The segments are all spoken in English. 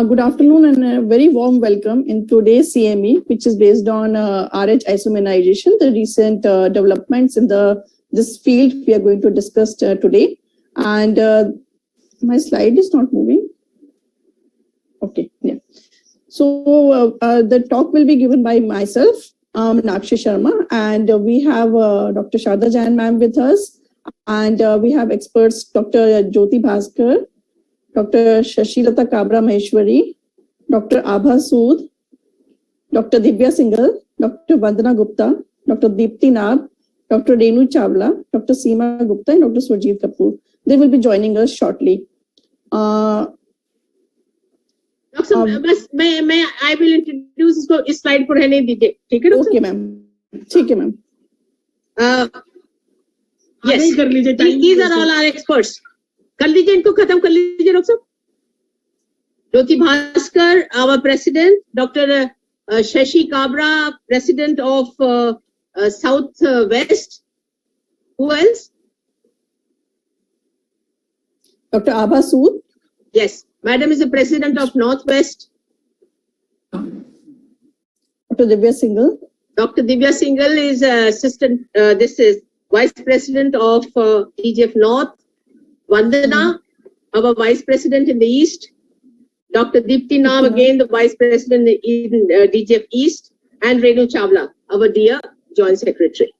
Good afternoon and a very warm welcome in today's CME, which is based on RH isomerization, the recent developments in this field we are going to discuss today. And my slide is not moving. Okay, yeah. So the talk will be given by myself, Meenakshi Sharma, and we have Dr. Sharda Jain ma'am with us, and we have experts Dr. Jyoti Bhaskar, Dr. Shashilata Kabra Maheshwari, Dr. Abha Sood, Dr. Divya Singhal, Dr. Vandana Gupta, Dr. Deepti Nab, Dr. Renu Chawla, Dr. Seema Gupta, and Dr. Surjit Kapoor. They will be joining us shortly. Doctor, may I will introduce this slide for रहने दीजिए, ठीक है doctor? Okay, ma'am. ठीक है, ma'am. Yes, these are all our experts. कर लीजिए इनको खत्म कर लीजिए डॉक्टर साहब. ज्योति Bhaskar, our president, Dr. Shashi Kabra, president of South West. Who else? Dr. Abha Sood. Yes, madam is the president of Northwest. Dr. Divya Singhal. Dr. Divya Singhal is assistant. This is vice president of DGF North. Vandana, our vice president in the East. Dr. Deepti Naam, again the vice president in DGF East. And Renu Chawla, our dear joint secretary.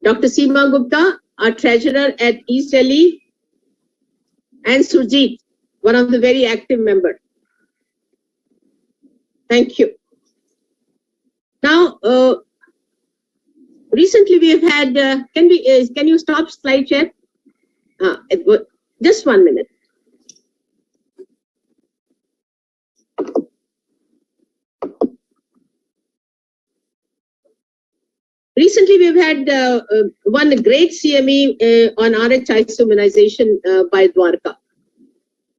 Dr. Seema Gupta, our treasurer at East Delhi. And Surjit, one of the very active members. Thank you. Now, recently we have had, can you stop slide share? Just 1 minute. Recently, we've had one great CME on RH isomerization by Dwarka.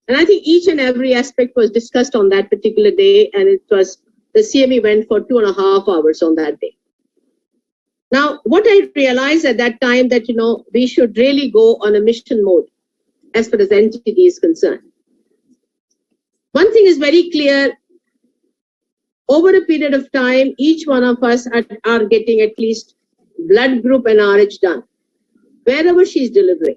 And I think each and every aspect was discussed on that particular day, and the CME went for 2.5 hours on that day. Now, what I realized at that time that, we should really go on a mission mode as far as NTD is concerned. One thing is very clear. Over a period of time, each one of us are getting at least blood group and RH done, wherever she's delivering,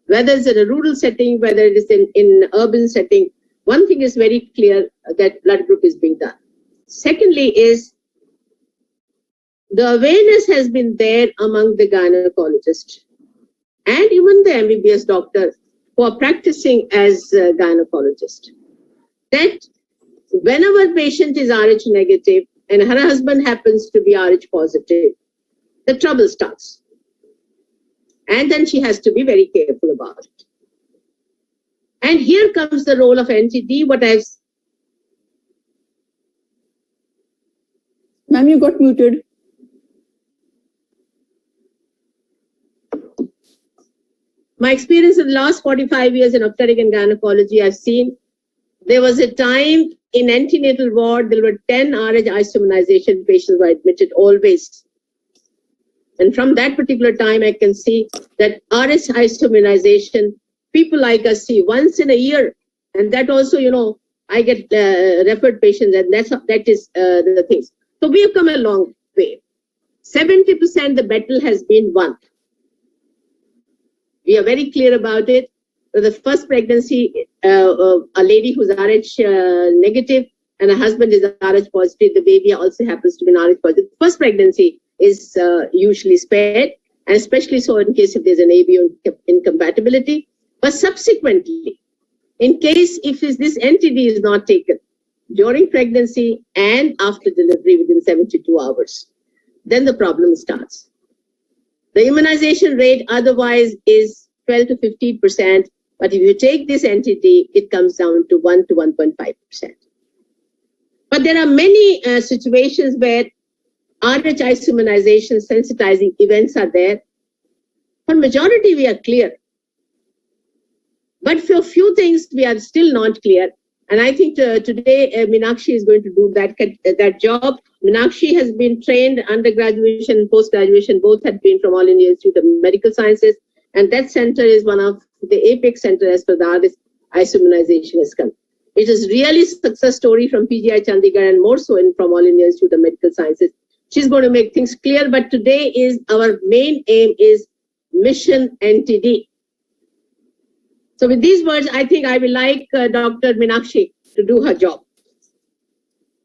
whether it's in a rural setting, whether it is in urban setting. One thing is very clear, that blood group is being done. Secondly is, the awareness has been there among the gynecologists and even the MBBS doctor who are practicing as gynecologists, that whenever patient is RH negative and her husband happens to be RH positive, the trouble starts. And then she has to be very careful about it. And here comes the role of NTD, Ma'am, you got muted. My experience in the last 45 years in obstetric and gynecology, I've seen there was a time in antenatal ward, there were 10 RH isomerization patients were admitted always. And from that particular time, I can see that RH isomerization, people like us see once in a year. And that also, I get referred patients, and that is the things. So we have come a long way. 70% the battle has been won. We are very clear about it. The first pregnancy, a lady who's RH negative and her husband is RH positive, the baby also happens to be RH positive. First pregnancy is usually spared, and especially so in case if there's an ABO incompatibility. But subsequently, in case if this NTD is not taken during pregnancy and after delivery within 72 hours, then the problem starts. The immunization rate otherwise is 12 to 15%, but if you take this NTD, it comes down to 1 to 1.5%. But there are many situations where RH isomerization sensitizing events are there. For majority, we are clear. But for a few things, we are still not clear. And I think today, Meenakshi is going to do that job. Meenakshi has been trained undergraduation and post-graduation, both had been from All India Institute of Medical Sciences. And that center is one of the apex center as far as isomerization is concerned. It is really a success story from PGI Chandigarh and more so from All India Institute of Medical Sciences. She's going to make things clear, but today is our main aim is Mission NTD. So with these words, I think I will like Dr. Meenakshi to do her job.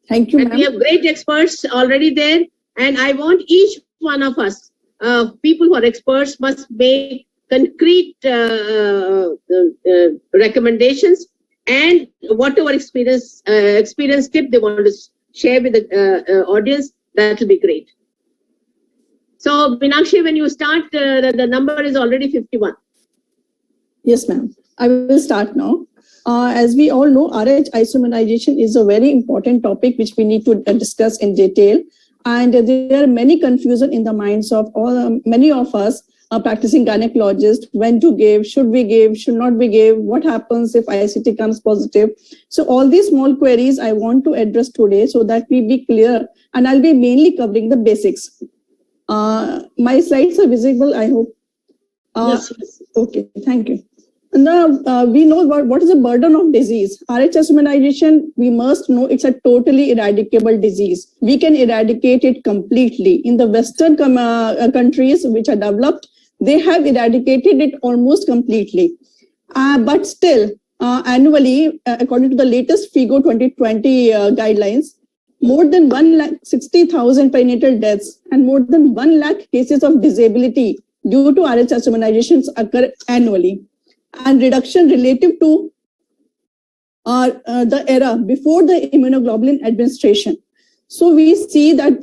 Thank you, and we have great experts already there. And I want each one of us, people who are experts, must make concrete recommendations and whatever experience tip they want to share with the audience, that will be great. So, Meenakshi, when you start, the number is already 51. Yes, ma'am. I will start now. As we all know, RH isomerization is a very important topic which we need to discuss in detail. And there are many confusion in the minds of many of us practicing gynecologists, when to give, should we give, should not we give, what happens if ICT comes positive. So all these small queries I want to address today so that we be clear, and I'll be mainly covering the basics. My slides are visible, I hope. Yes. Okay, thank you. Now, we know what is the burden of disease. RH isomerization, we must know it's a totally eradicable disease. We can eradicate it completely. In the Western countries which are developed, they have eradicated it almost completely. But still, annually, according to the latest FIGO 2020 guidelines, more than 160,000 perinatal deaths and more than 1 lakh cases of disability due to RH isomerizations occur annually. And reduction relative to the era before the immunoglobulin administration. So we see that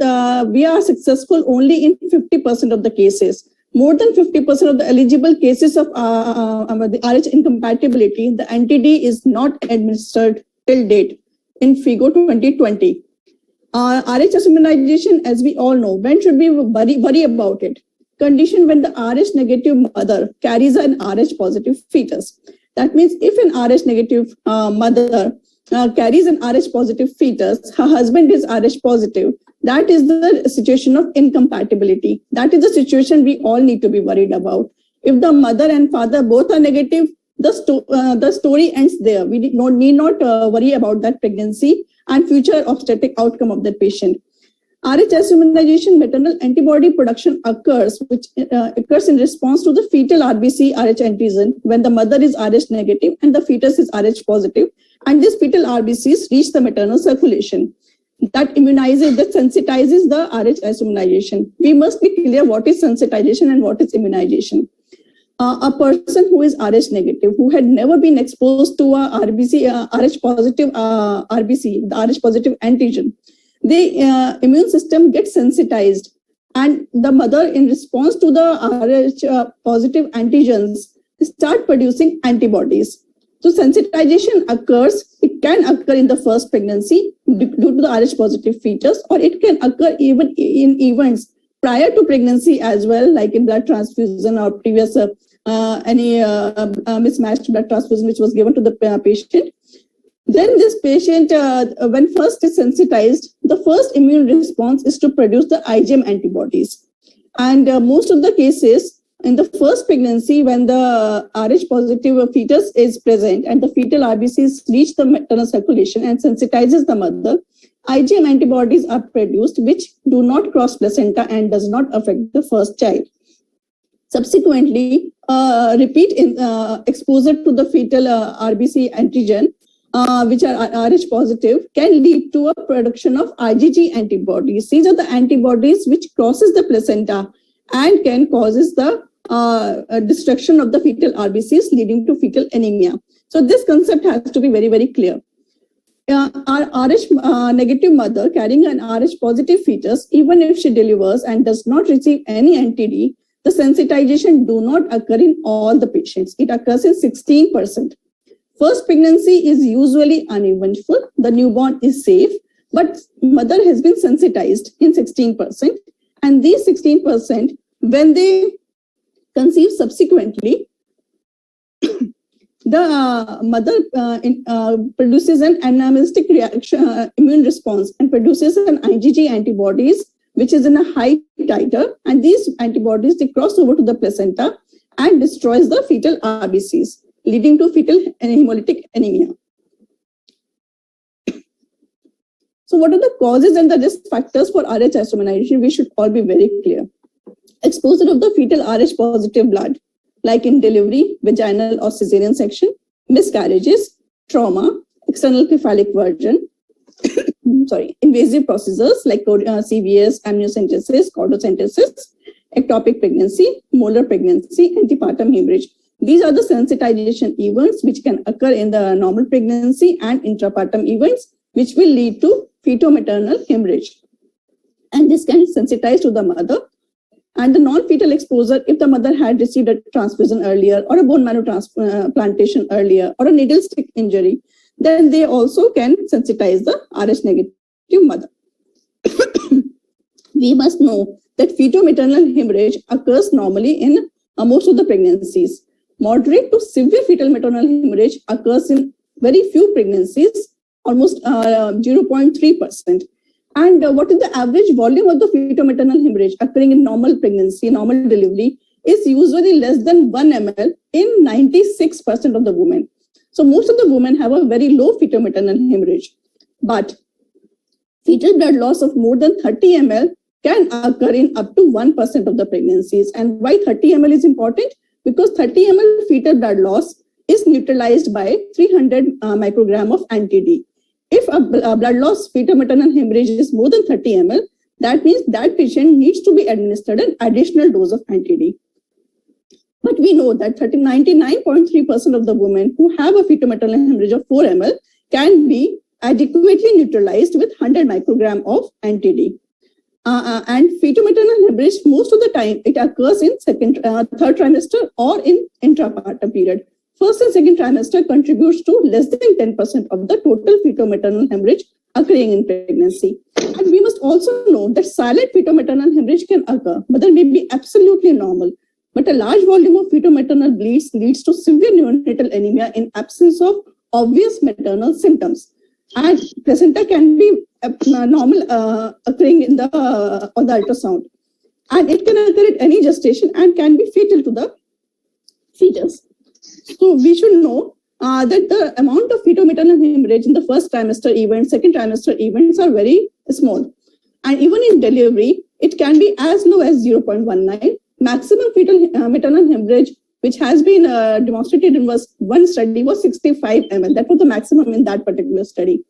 we are successful only in 50% of the cases. More than 50% of the eligible cases of the RH incompatibility, the NTD is not administered till date in FIGO 2020. RH isomerization, as we all know, when should we worry about it? Condition when the RH negative mother carries an RH positive fetus. That means if an RH negative mother carries an RH positive fetus, her husband is RH positive, that is the situation of incompatibility. That is the situation we all need to be worried about. If the mother and father both are negative, the story ends there. We need not worry about that pregnancy and future obstetric outcome of the patient. RH isomerization maternal antibody production occurs in response to the fetal RBC RH antigen when the mother is RH negative and the fetus is RH positive, and these fetal RBCs reach the maternal circulation. That immunizes, that sensitizes the RH isomerization. We must be clear what is sensitization and what is immunization. A person who is RH negative, who had never been exposed to a RH positive RBC, the RH positive antigen, the immune system gets sensitized, and the mother, in response to the RH positive antigens, start producing antibodies. So sensitization occurs. It can occur in the first pregnancy due to the RH positive fetus, or it can occur even in events prior to pregnancy as well, like in blood transfusion or previous any mismatched blood transfusion which was given to the patient. Then this patient, when first is sensitized, the first immune response is to produce the IgM antibodies. And most of the cases in the first pregnancy, when the RH positive fetus is present and the fetal RBCs reach the maternal circulation and sensitizes the mother, IgM antibodies are produced which do not cross placenta and does not affect the first child. Subsequently, repeat exposure to the fetal RBC antigen, which are RH positive, can lead to a production of IgG antibodies. These are the antibodies which crosses the placenta and can causes the destruction of the fetal RBCs, leading to fetal anemia. So this concept has to be very, very clear. Our RH negative mother carrying an RH positive fetus, even if she delivers and does not receive any NTD, the sensitization do not occur in all the patients. It occurs in 16%. First pregnancy is usually uneventful. The newborn is safe, but mother has been sensitized in 16%. And these 16%, when they conceive subsequently, the mother produces an anamnestic reaction, immune response, and produces an IgG antibodies, which is in a high titer. And these antibodies, they cross over to the placenta and destroys the fetal RBCs, leading to fetal hemolytic anemia. So what are the causes and the risk factors for Rh isomerization? We should all be very clear. Exposure of the fetal Rh positive blood, like in delivery, vaginal or cesarean section, miscarriages, trauma, external cephalic version, invasive procedures like CVS, amniocentesis, chordocentesis, ectopic pregnancy, molar pregnancy, antepartum hemorrhage. These are the sensitization events which can occur in the normal pregnancy and intrapartum events, which will lead to feto-maternal hemorrhage. And this can sensitize to the mother. And the non-fetal exposure, if the mother had received a transfusion earlier, or a bone marrow transplantation earlier, or a needle stick injury, then they also can sensitize the Rh negative mother. We must know that feto-maternal hemorrhage occurs normally in most of the pregnancies. Moderate to severe fetal maternal hemorrhage occurs in very few pregnancies, almost 0.3%. And what is the average volume of the feto-maternal hemorrhage occurring in normal pregnancy, normal delivery, is usually less than 1 ml in 96% of the women. So most of the women have a very low feto-maternal hemorrhage. But fetal blood loss of more than 30 ml can occur in up to 1% of the pregnancies. And why 30 ml is important? Because 30 ml fetal blood loss is neutralized by 300 microgram of anti-D. If a blood loss feto-maternal hemorrhage is more than 30 ml, that means that patient needs to be administered an additional dose of anti-D. But we know that 99.3% of the women who have a feto-maternal hemorrhage of 4 ml can be adequately neutralized with 100 microgram of anti-D. And feto-maternal hemorrhage, most of the time, it occurs in third trimester or in intrapartum period. First and second trimester contributes to less than 10% of the total feto-maternal hemorrhage occurring in pregnancy. And we must also know that silent feto-maternal hemorrhage can occur. Mother may be absolutely normal, but a large volume of feto-maternal bleeds leads to severe neonatal anemia in absence of obvious maternal symptoms. And placenta can be normal occurring in the on the ultrasound. And it can occur at any gestation and can be fatal to the fetus. So we should know that the amount of feto-maternal hemorrhage in the first trimester events, second trimester events are very small. And even in delivery, it can be as low as 0.19. Maximum fetal maternal hemorrhage, which has been demonstrated in one study, was 65 ml. That was the maximum in that particular study.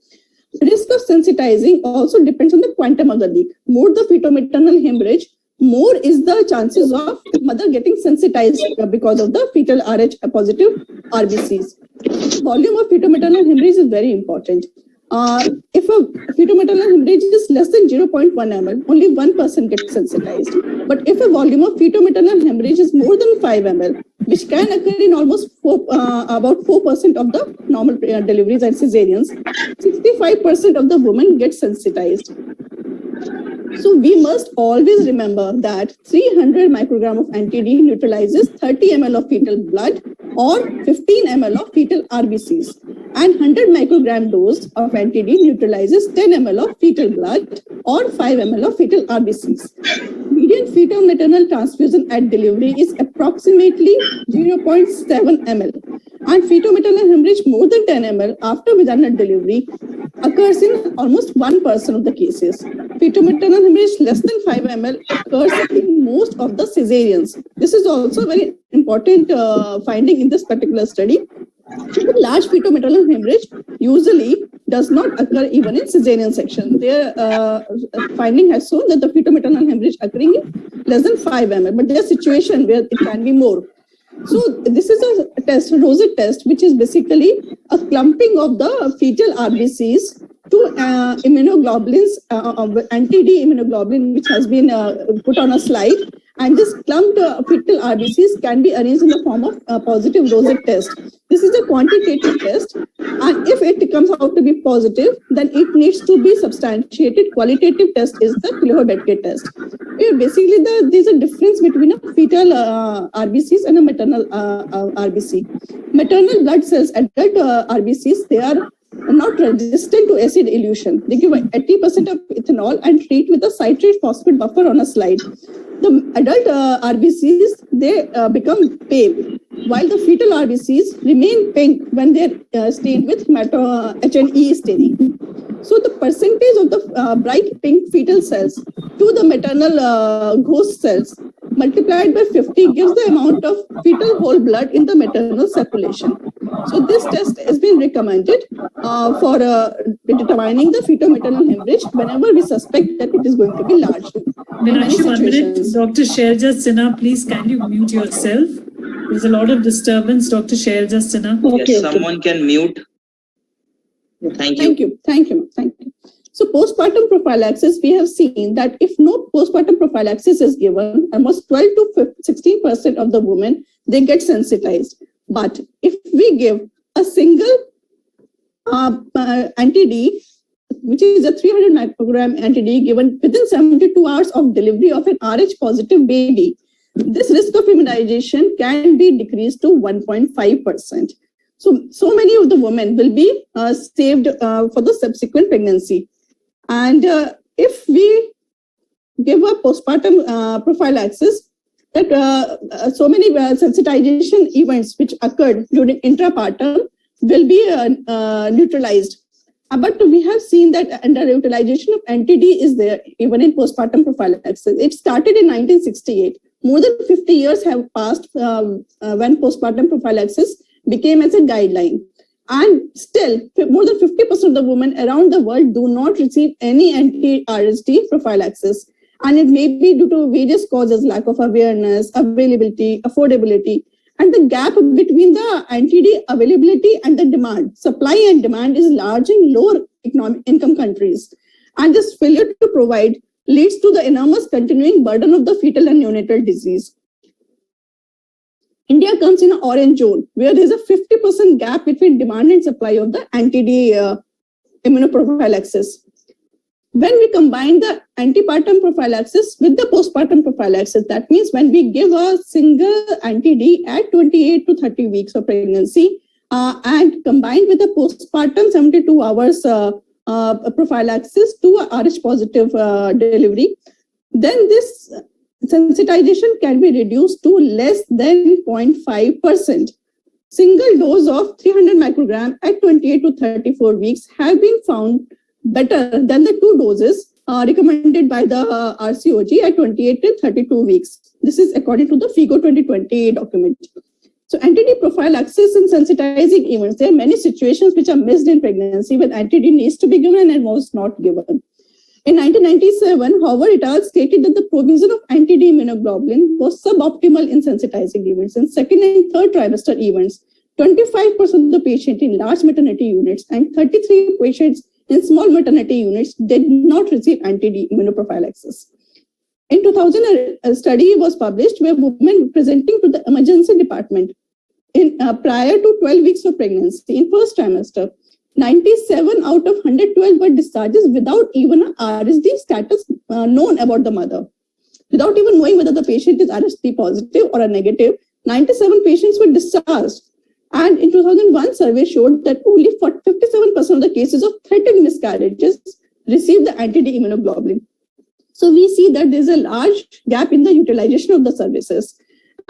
The risk of sensitizing also depends on the quantum of the leak. More the feto-maternal hemorrhage, more is the chances of mother getting sensitized because of the fetal Rh positive RBCs. Volume of feto-maternal hemorrhage is very important. If a feto-maternal hemorrhage is less than 0.1 ml, only 1% gets sensitized. But if a volume of feto-maternal hemorrhage is more than 5 ml, which can occur in almost about 4% of the normal deliveries and cesareans, 65% of the women get sensitized. So we must always remember that 300 microgram of anti-D neutralizes 30 ml of fetal blood or 15 ml of fetal RBCs. And 100 microgram dose of anti-D neutralizes 10 ml of fetal blood or 5 ml of fetal RBCs. Median fetal maternal transfusion at delivery is approximately 0.7 ml. And feto-maternal hemorrhage more than 10 ml after vaginal delivery occurs in almost 1% of the cases. Feto-maternal hemorrhage less than 5 ml occurs in most of the cesareans. This is also a very important finding in this particular study. Large feto-maternal hemorrhage usually does not occur even in cesarean section. Their finding has shown that the feto-maternal hemorrhage occurring in less than 5 ml, but there are situations where it can be more. So this is a test, Rosette test, which is basically a clumping of the fetal RBCs to immunoglobulins, anti-D immunoglobulin, which has been put on a slide. And this clumped fetal RBCs can be arranged in the form of a positive Rosette test. This is a quantitative test. And if it comes out to be positive, then it needs to be substantiated. Qualitative test is the Kilhofer-Betke test. Basically, there's a difference between a fetal RBCs and a maternal RBC. Maternal blood cells, adult RBCs, they are not resistant to acid elution. They give 80% of ethanol and treat with a citrate phosphate buffer on a slide. The adult RBCs, they become pale, while the fetal RBCs remain pink when they're stained with HNE staining. So the percentage of the bright pink fetal cells to the maternal ghost cells multiplied by 50 gives the amount of fetal whole blood in the maternal circulation. So this test has been recommended for determining the fetal-maternal hemorrhage whenever we suspect that it is going to be large. Meenakshi, 1 minute. Dr. Shailja Sinha, please can you mute yourself? There's a lot of disturbance, Dr. Shailja Sinha. Okay, yes, someone can mute. Thank you. Thank you. So postpartum prophylaxis, we have seen that if no postpartum prophylaxis is given, almost 12 to 16% of the women, they get sensitized. But if we give a single anti-D, which is a 300 microgram anti-D given within 72 hours of delivery of an Rh positive baby, this risk of immunization can be decreased to 1.5%. So many of the women will be saved for the subsequent pregnancy. And if we give a postpartum prophylaxis, that so many sensitization events which occurred during intrapartum will be neutralized. But we have seen that underutilization of anti-D is there even in postpartum prophylaxis. It started in 1968. More than 50 years have passed when postpartum prophylaxis became as a guideline. And still, more than 50% of the women around the world do not receive any anti-RSD prophylaxis. And it may be due to various causes, lack of awareness, availability, affordability, and the gap between the anti-D availability and the demand. Supply and demand is large in lower economic income countries. And this failure to provide leads to the enormous continuing burden of the fetal and neonatal disease. India comes in an orange zone where there is a 50% gap between demand and supply of the anti-D immunoprophylaxis. When we combine the antepartum prophylaxis with the postpartum prophylaxis, that means when we give a single anti-D at 28 to 30 weeks of pregnancy and combined with the postpartum 72 hours prophylaxis to a Rh positive delivery, then this sensitization can be reduced to less than 0.5%. Single dose of 300 microgram at 28 to 34 weeks have been found better than the two doses recommended by the RCOG at 28 to 32 weeks. This is according to the FIGO 2020 document. So anti-D prophylaxis and sensitizing events, there are many situations which are missed in pregnancy when anti-D needs to be given and was not given. In 1997, Howard et al. Stated that the provision of anti-D immunoglobulin was suboptimal in sensitizing events. In second and third trimester events, 25% of the patients in large maternity units and 33 patients in small maternity units did not receive anti-D immunoprophylaxis. In 2000, a study was published where women presenting to the emergency department prior to 12 weeks of pregnancy in first trimester, 97 out of 112 were discharges without even a RSD status known about the mother. Without even knowing whether the patient is RSD positive or a negative, 97 patients were discharged. And in 2001, survey showed that only 57% of the cases of threatened miscarriages received the anti-D immunoglobulin. So we see that there's a large gap in the utilization of the services.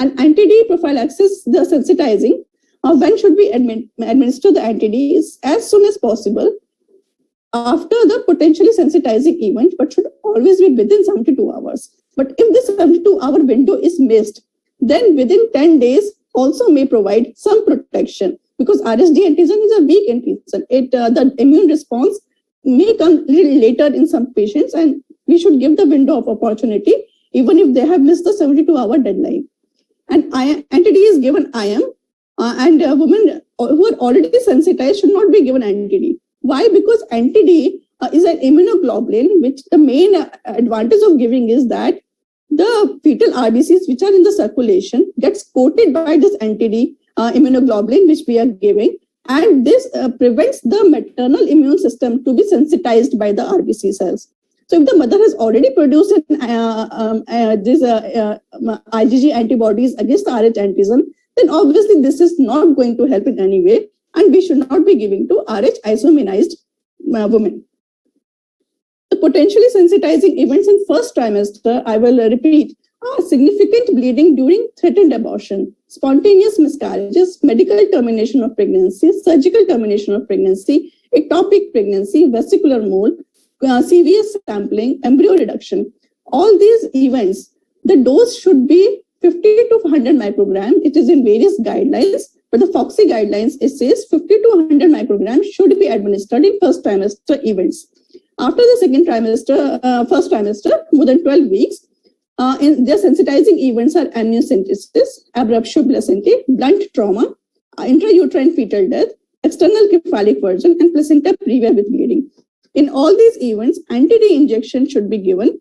And anti-D prophylaxis, the sensitizing, when should we administer the anti-D is as soon as possible after the potentially sensitizing event, but should always be within 72 hours. But if this 72-hour window is missed, then within 10 days also may provide some protection because RSD antigen is a weak antigen. The immune response may come a little later in some patients, and we should give the window of opportunity even if they have missed the 72-hour deadline. And anti-D is given IM, and women who are already sensitized should not be given anti-D. Why? Because anti-D is an immunoglobulin, which the main advantage of giving is that the fetal RBCs which are in the circulation gets coated by this anti-D immunoglobulin which we are giving, and this prevents the maternal immune system to be sensitized by the RBC cells. So if the mother has already produced these IgG antibodies against the Rh antigen, then obviously this is not going to help in any way, and we should not be giving to Rh isoimmunized women. The potentially sensitizing events in first trimester, I will repeat, are significant bleeding during threatened abortion, spontaneous miscarriages, medical termination of pregnancy, surgical termination of pregnancy, ectopic pregnancy, vesicular mole, CVS sampling, embryo reduction. All these events, the dose should be 50 to 100 microgram. It is in various guidelines, but the FOXI guidelines, it says 50 to 100 microgram should be administered in first trimester events. After the second trimester, first trimester, more than 12 weeks, their sensitizing events are amniocentesis, abruptio placentae, blunt trauma, intrauterine fetal death, external cephalic version, and placenta previa with bleeding. In all these events, anti-D injection should be given,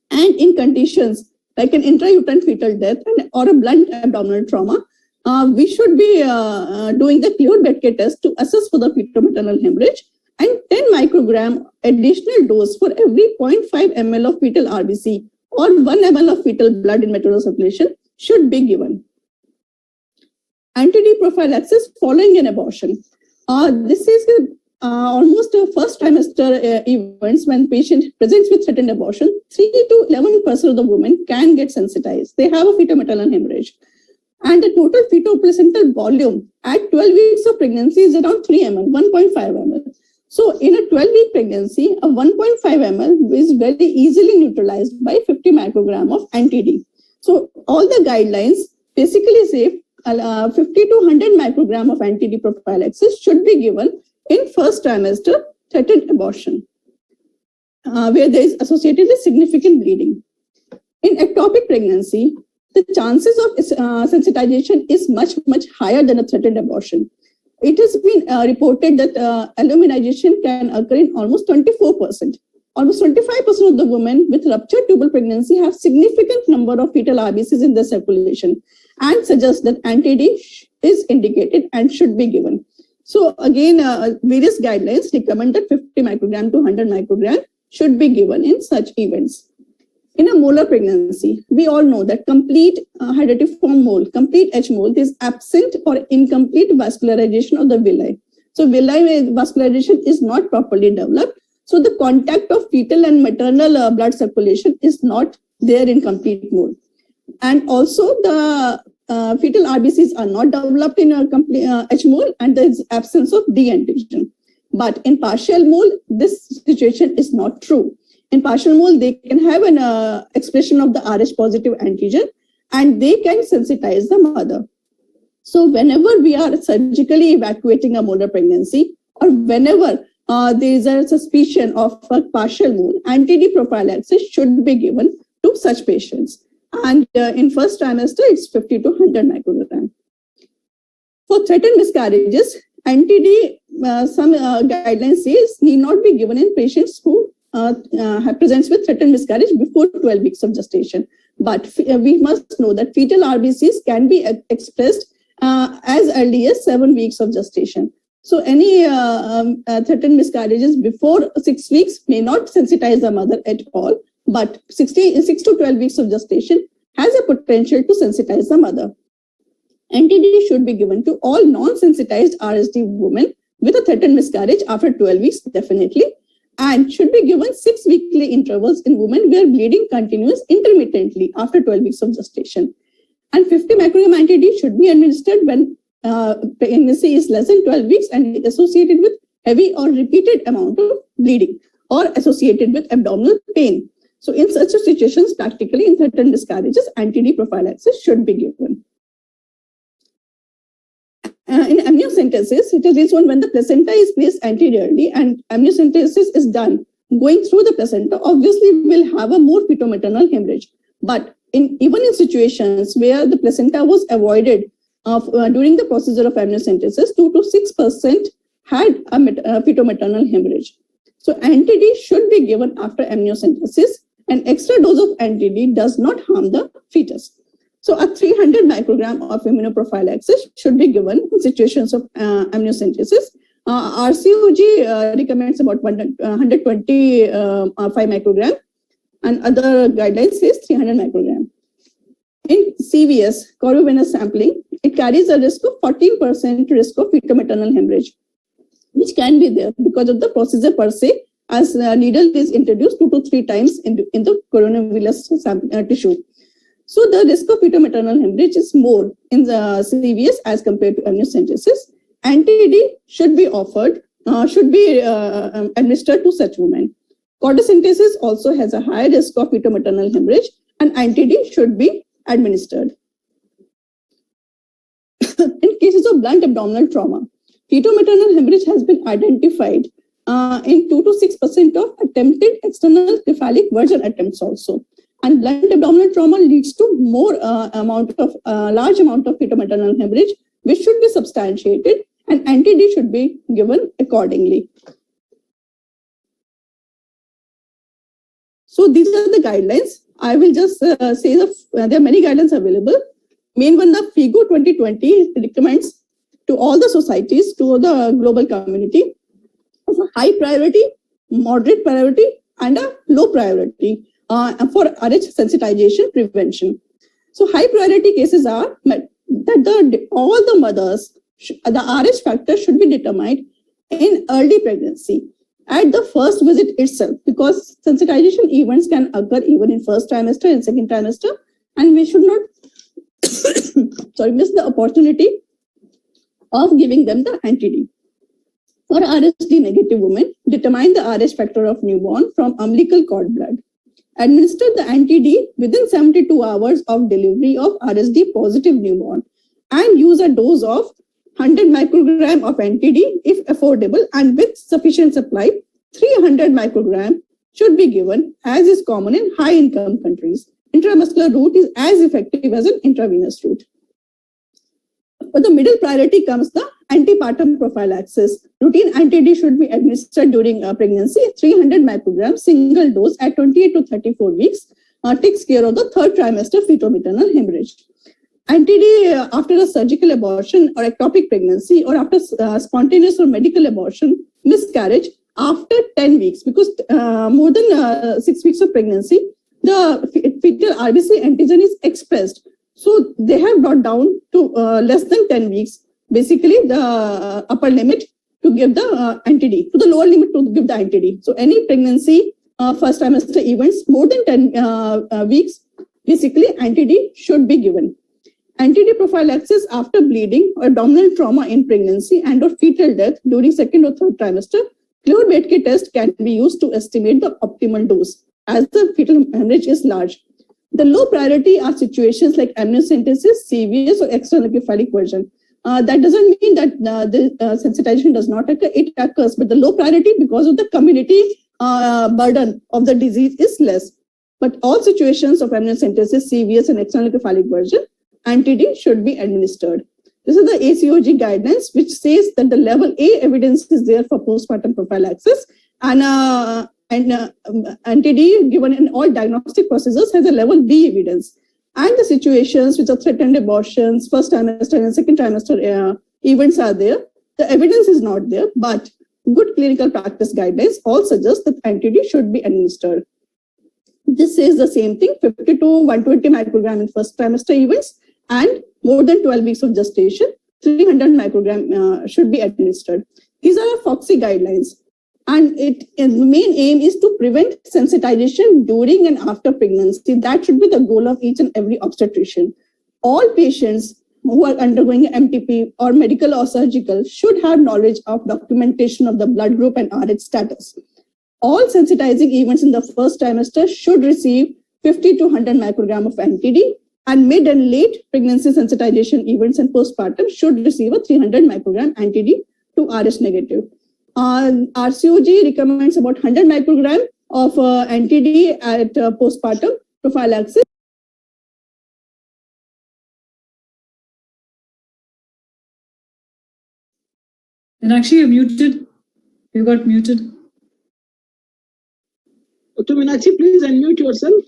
and in conditions like an intrauterine fetal death or a blunt abdominal trauma, we should be doing the Cleveland Bedke test to assess for the fetal-maternal hemorrhage, and 10 microgram additional dose for every 0.5 ml of fetal RBC or 1 ml of fetal blood in maternal circulation should be given. Anti-D prophylaxis following an abortion. This is almost a first trimester events when patient presents with threatened abortion. 3 to 11% of the women can get sensitized. They have a fetal-maternal hemorrhage. And the total fetal-placental volume at 12 weeks of pregnancy is around 3 ml, 1.5 ml. So in a 12-week pregnancy, a 1.5 ml is very easily neutralized by 50 microgram of anti-D. So all the guidelines basically say 50 to 100 microgram of anti-D prophylaxis should be given in first trimester threatened abortion, where there is associated with significant bleeding. In ectopic pregnancy, the chances of sensitization is much higher than a threatened abortion. It has been reported that aluminization can occur in almost 24%. Almost 25% of the women with ruptured tubal pregnancy have significant number of fetal RBCs in their circulation, and suggests that anti-D is indicated and should be given. So again, various guidelines recommend that 50 microgram to 100 microgram should be given in such events. In a molar pregnancy, we all know that complete hydatiform mole, complete H mole, is absent or incomplete vascularization of the villi. So villi vascularization is not properly developed. So the contact of fetal and maternal blood circulation is not there in complete mole. And also the fetal RBCs are not developed in a complete H mole, and there is absence of D antigen. But in partial mole, this situation is not true. In partial mole, they can have an expression of the Rh positive antigen, and they can sensitize the mother. So whenever we are surgically evacuating a molar pregnancy, or whenever there is a suspicion of a partial mole, anti-D prophylaxis should be given to such patients. And in first trimester, it's 50 to 100 microgram. For threatened miscarriages, anti-D, some guidelines says need not be given in patients who presents with threatened miscarriage before 12 weeks of gestation. But we must know that fetal RBCs can be expressed as early as 7 weeks of gestation. So any threatened miscarriages before 6 weeks may not sensitize the mother at all, but 6 to 12 weeks of gestation has a potential to sensitize the mother. Anti-D should be given to all non-sensitized RSD women with a threatened miscarriage after 12 weeks, definitely, and should be given 6 weekly intervals in women where bleeding continues intermittently after 12 weeks of gestation. And 50 microgram anti-D should be administered when pregnancy is less than 12 weeks and associated with heavy or repeated amount of bleeding or associated with abdominal pain. So in such situations, practically in threatened miscarriages, anti-D prophylaxis should be given. In amniocentesis, it is when the placenta is placed anteriorly and amniocentesis is done going through the placenta, obviously we will have a more fetal-maternal hemorrhage. But even in situations where the placenta was avoided during the procedure of amniocentesis, 2 to 6% had a fetal-maternal hemorrhage. So anti-D should be given after amniocentesis. An extra dose of anti-D does not harm the fetus. So a 300 microgram of immunoprophylaxis should be given in situations of amniocentesis. RCOG recommends about 125 microgram, and other guidelines says 300 microgram. In CVS, choriovenous sampling, it carries a risk of 14% risk of fetal-maternal hemorrhage, which can be there because of the procedure per se, as needle is introduced 2 to 3 times in the coronavillus tissue. So the risk of fetal-maternal hemorrhage is more in the CVS as compared to amniocentesis. Anti-D should be offered should be administered to such women. Chondrosynthesis also has a high risk of fetal-maternal hemorrhage, and anti-D should be administered. In cases of blunt abdominal trauma, fetal-maternal hemorrhage has been identified in 2 to 6% of attempted external cephalic version attempts also. And blunt abdominal trauma leads to more large amount of fetal-maternal hemorrhage, which should be substantiated, and anti-D should be given accordingly. So these are the guidelines. I will just say there are many guidelines available. Main one, the FIGO 2020 recommends to all the societies, to the global community, of a high priority, moderate priority, and a low priority for RH sensitization prevention. So high priority cases are that all the mothers, the RH factor should be determined in early pregnancy at the first visit itself, because sensitization events can occur even in first trimester and second trimester, and we should not miss the opportunity of giving them the anti-D. For RSD negative women, determine the RH factor of newborn from umbilical cord blood. Administer the anti-D within 72 hours of delivery of RSD positive newborn, and use a dose of 100 microgram of anti-D if affordable, and with sufficient supply, 300 microgram should be given, as is common in high income countries. Intramuscular route is as effective as an intravenous route. For the middle priority comes the antepartum prophylaxis. Routine anti-D should be administered during pregnancy. 300 micrograms single dose at 28 to 34 weeks takes care of the third trimester fetal-maternal hemorrhage. Anti-D after a surgical abortion or ectopic pregnancy, or after spontaneous or medical abortion, miscarriage after 10 weeks, because more than 6 weeks of pregnancy, the fetal RBC antigen is expressed. So they have brought down to less than 10 weeks, basically the upper limit to give the anti-D, to the lower limit to give the anti-D. So any pregnancy first trimester events more than 10 weeks, basically anti-D should be given. Anti-D prophylaxis after bleeding or abdominal trauma in pregnancy and or fetal death during second or third trimester, Kleber-Bethke test can be used to estimate the optimal dose, as the fetal hemorrhage is large. The low priority are situations like amniocentesis, CVS, or external cephalic version. That doesn't mean that the sensitization does not occur, it occurs, but the low priority, because of the community burden of the disease, is less. But all situations of amniocentesis, CVS, and external cephalic version, anti-D should be administered. This is the ACOG guidelines, which says that the level A evidence is there for postpartum prophylaxis, and anti-D given in all diagnostic procedures has a level B evidence. And the situations which are threatened abortions, first trimester and second trimester events are there. The evidence is not there, but good clinical practice guidelines all suggest that anti-D should be administered. This says the same thing, 50 to 120 microgram in first trimester events, and more than 12 weeks of gestation, 300 microgram should be administered. These are FOXI guidelines. And the main aim is to prevent sensitization during and after pregnancy. That should be the goal of each and every obstetrician. All patients who are undergoing MTP or medical or surgical should have knowledge of documentation of the blood group and RH status. All sensitizing events in the first trimester should receive 50 to 100 microgram of anti-D, and mid and late pregnancy sensitization events and postpartum should receive a 300 microgram anti-D to RH negative. RCOG recommends about 100 microgram of anti-D at postpartum prophylaxis. And actually, you're muted. You got muted. Dr. Meenakshi, please unmute yourself.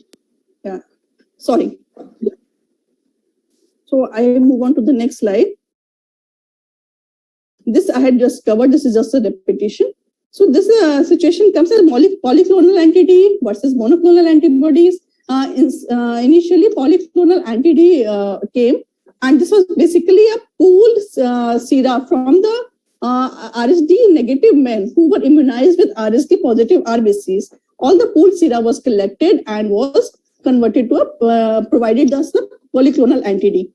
Yeah, sorry. So I move on to the next slide. This I had just covered. This is just a repetition. So this situation comes as polyclonal anti-D versus monoclonal antibodies. Initially, polyclonal anti-D came, and this was basically a pooled sera from the RSD negative men who were immunized with RSD positive RBCs. All the pooled sera was collected and was converted to provided us the polyclonal anti-D.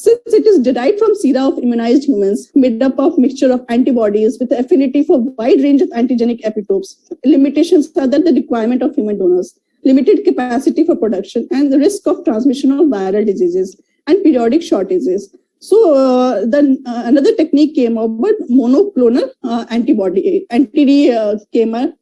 Since it is derived from sera of immunized humans, made up of mixture of antibodies with affinity for wide range of antigenic epitopes, limitations are that the requirement of human donors, limited capacity for production, and the risk of transmission of viral diseases and periodic shortages. So another technique came up, but monoclonal antibody came up,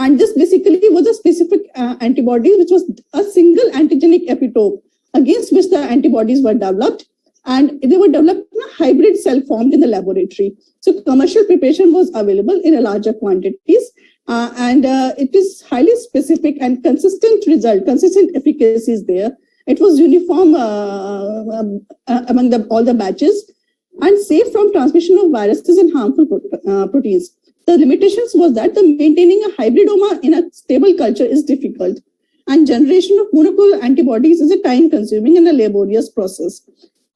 and this basically was a specific antibody which was a single antigenic epitope against which the antibodies were developed, and they were developed in a hybrid cell formed in the laboratory. So commercial preparation was available in a larger quantities, and it is highly specific and consistent result, consistent efficacy is there. It was uniform among all the batches and safe from transmission of viruses and harmful proteins. The limitations was that the maintaining a hybridoma in a stable culture is difficult, and generation of monoclonal antibodies is a time-consuming and a laborious process.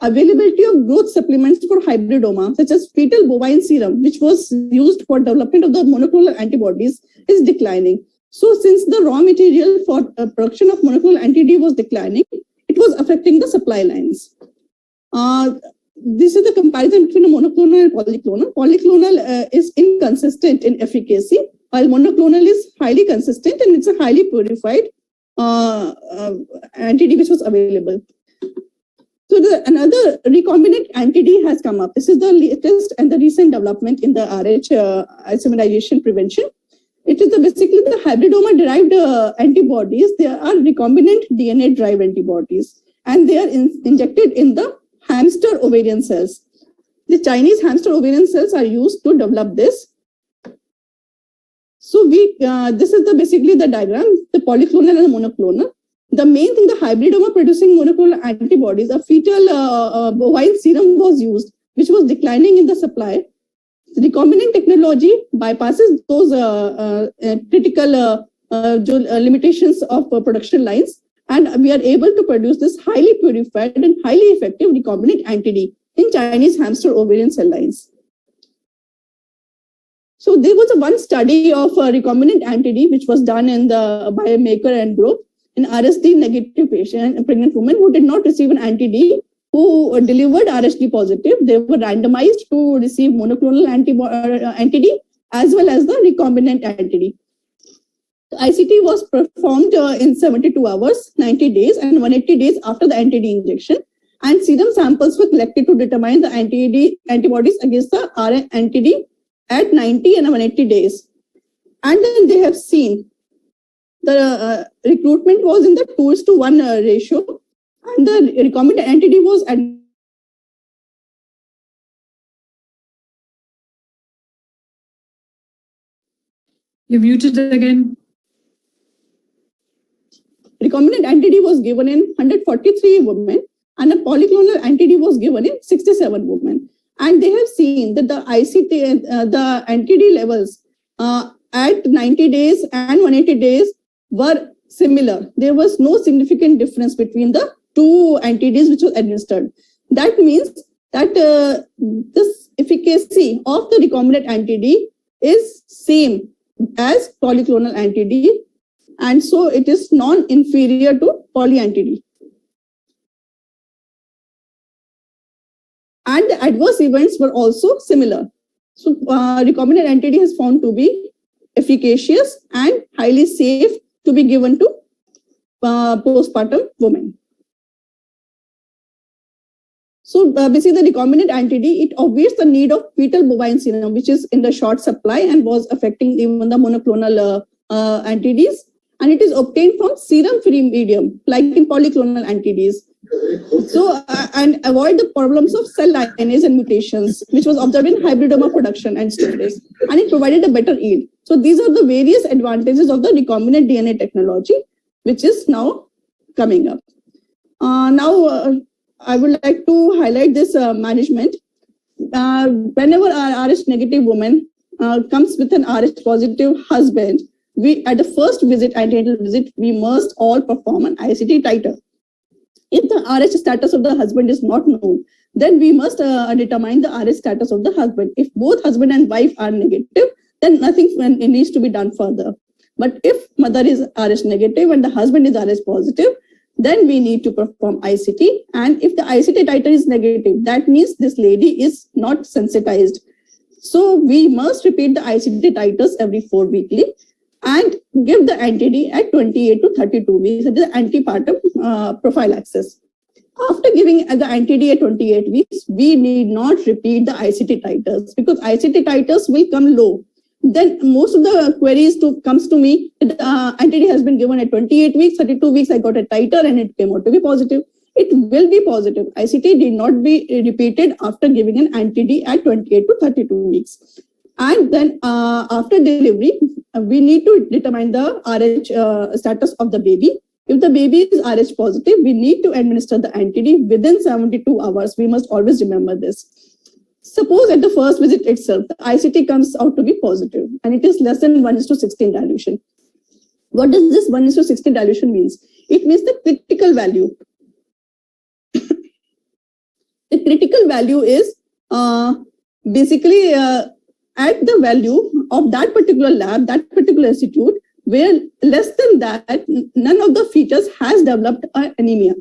Availability of growth supplements for hybridoma, such as fetal bovine serum, which was used for development of the monoclonal antibodies, is declining. So since the raw material for production of monoclonal antibody was declining, it was affecting the supply lines. This is the comparison between a monoclonal and polyclonal. Polyclonal is inconsistent in efficacy, while monoclonal is highly consistent and it's a highly purified antibody which was available. So another recombinant antibody has come up. This is the latest and the recent development in the RH isomerization prevention. It is basically the hybridoma-derived antibodies. They are recombinant DNA-derived antibodies, and they are injected in the hamster ovarian cells. The Chinese hamster ovarian cells are used to develop this. So this is basically the diagram, the polyclonal and the monoclonal. The main thing, the hybridoma producing monoclonal antibodies, a fetal bovine serum was used, which was declining in the supply. The recombinant technology bypasses those critical limitations of production lines, and we are able to produce this highly purified and highly effective recombinant antibody in Chinese hamster ovarian cell lines. So there was one study of a recombinant antibody which was done in by a Maker and group in RSD negative patient, a pregnant woman who did not receive an antibody, who delivered RSD positive. They were randomized to receive monoclonal antibody as well as the recombinant antibody. The ICT was performed in 72 hours, 90 days, and 180 days after the antibody injection. And serum samples were collected to determine the antibodies against the RN antibody at 90 and 180 days. And then they have seen the recruitment was in the 2:1 ratio, and the recombinant antibody was at You're muted again. recombinant antibody was given in 143 women, and a polyclonal antibody was given in 67 women. And they have seen that the ICT, the antibody levels at 90 days and 180 days were similar. There was no significant difference between the two antibodies which was administered. That means that this efficacy of the recombinant antibody is same as polyclonal antibody, and so it is non-inferior to polyantibody. And the adverse events were also similar. So recombinant antibody is found to be efficacious and highly safe to be given to postpartum women. So basically the recombinant antibody, it obviates the need of fetal bovine serum, which is in the short supply and was affecting even the monoclonal antibodies. And it is obtained from serum-free medium, like in polyclonal antibodies. So, and avoid the problems of cell lineage and mutations, which was observed in hybridoma production and storage, and it provided a better yield. So these are the various advantages of the recombinant DNA technology, which is now coming up. I would like to highlight this management. Whenever our Rh negative woman comes with an Rh positive husband, we at the first visit, antenatal visit, we must all perform an ICT titer. If the Rh status of the husband is not known, then we must determine the Rh status of the husband. If both husband and wife are negative, then nothing needs to be done further. But if mother is Rh negative and the husband is Rh positive, then we need to perform ICT. And if the ICT titer is negative, that means this lady is not sensitized. So we must repeat the ICT titers every 4 weekly and give the anti-D at 28 to 32 weeks. That is antepartum prophylaxis. After giving the anti-D at 28 weeks, we need not repeat the ICT titers because ICT titers will come low. Then most of the queries comes to me, anti-D has been given at 28 weeks, 32 weeks, I got a titer and it came out to be positive. It will be positive. ICT did not be repeated after giving an anti-D at 28 to 32 weeks. And then after delivery, we need to determine the RH status of the baby. If the baby is RH positive, we need to administer the anti-D within 72 hours. We must always remember this. Suppose at the first visit itself, the ICT comes out to be positive and it is less than 1:16 dilution. What does this 1:16 dilution means? It means the critical value. The critical value is basically at the value of that particular lab, that particular institute, where less than that, none of the fetus has developed anemia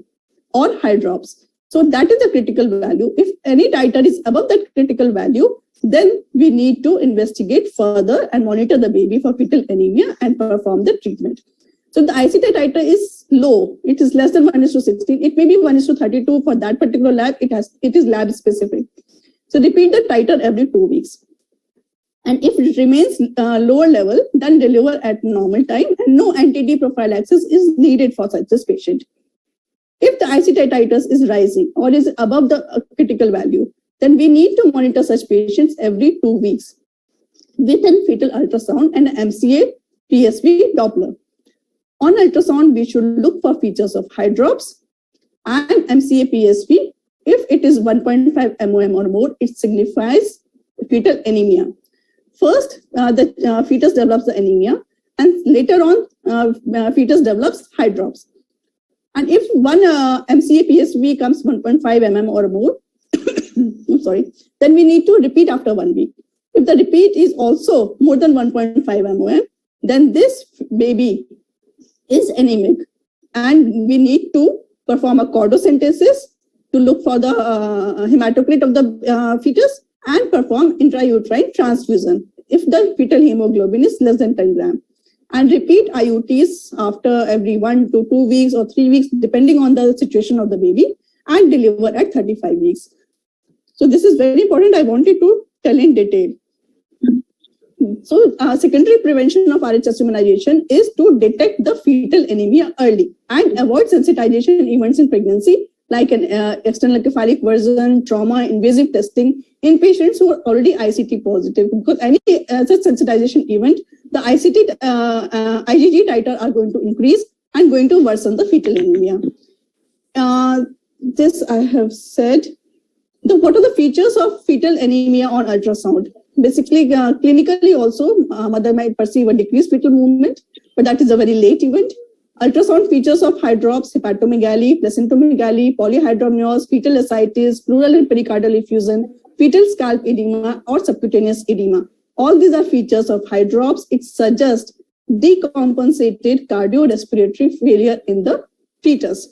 or hydrops. So that is the critical value. If any titer is above that critical value, then we need to investigate further and monitor the baby for fetal anemia and perform the treatment. So the ICT titer is low. It is less than 1:16. It may be 1:32 for that particular lab. It is lab specific. So repeat the titer every 2 weeks. And if it remains lower level, then deliver at normal time and no anti-D prophylaxis is needed for such a patient. If the ICT titers is rising or is above the critical value, then we need to monitor such patients every 2 weeks with a fetal ultrasound and MCA PSV Doppler. On ultrasound, we should look for features of hydrops and MCA PSV. If it is 1.5 MOM or more, it signifies fetal anemia. First, the fetus develops the anemia and later on, fetus develops hydrops. And if one MCA PSV comes 1.5 mm or more, I'm sorry, then we need to repeat after 1 week. If the repeat is also more than 1.5 mm, then this baby is anemic and we need to perform a chordocentesis to look for the hematocrit of the fetus and perform intrauterine transfusion if the fetal hemoglobin is less than 10 grams. And repeat IUTs after every 1 to 2 weeks or 3 weeks, depending on the situation of the baby, and deliver at 35 weeks. So this is very important. I wanted to tell in detail. So secondary prevention of RH immunization is to detect the fetal anemia early and avoid sensitization events in pregnancy, like an external cephalic version, trauma, invasive testing in patients who are already ICT positive. Because any such sensitization event, the IgG titer are going to increase and going to worsen the fetal anemia. This I have said. What are the features of fetal anemia on ultrasound? Basically, clinically also, mother might perceive a decreased fetal movement, but that is a very late event. Ultrasound features of hydrops, hepatomegaly, placentomegaly, polyhydramnios, fetal ascites, pleural and pericardial effusion, fetal scalp edema, or subcutaneous edema. All these are features of hydrops. It suggests decompensated cardiorespiratory failure in the fetus.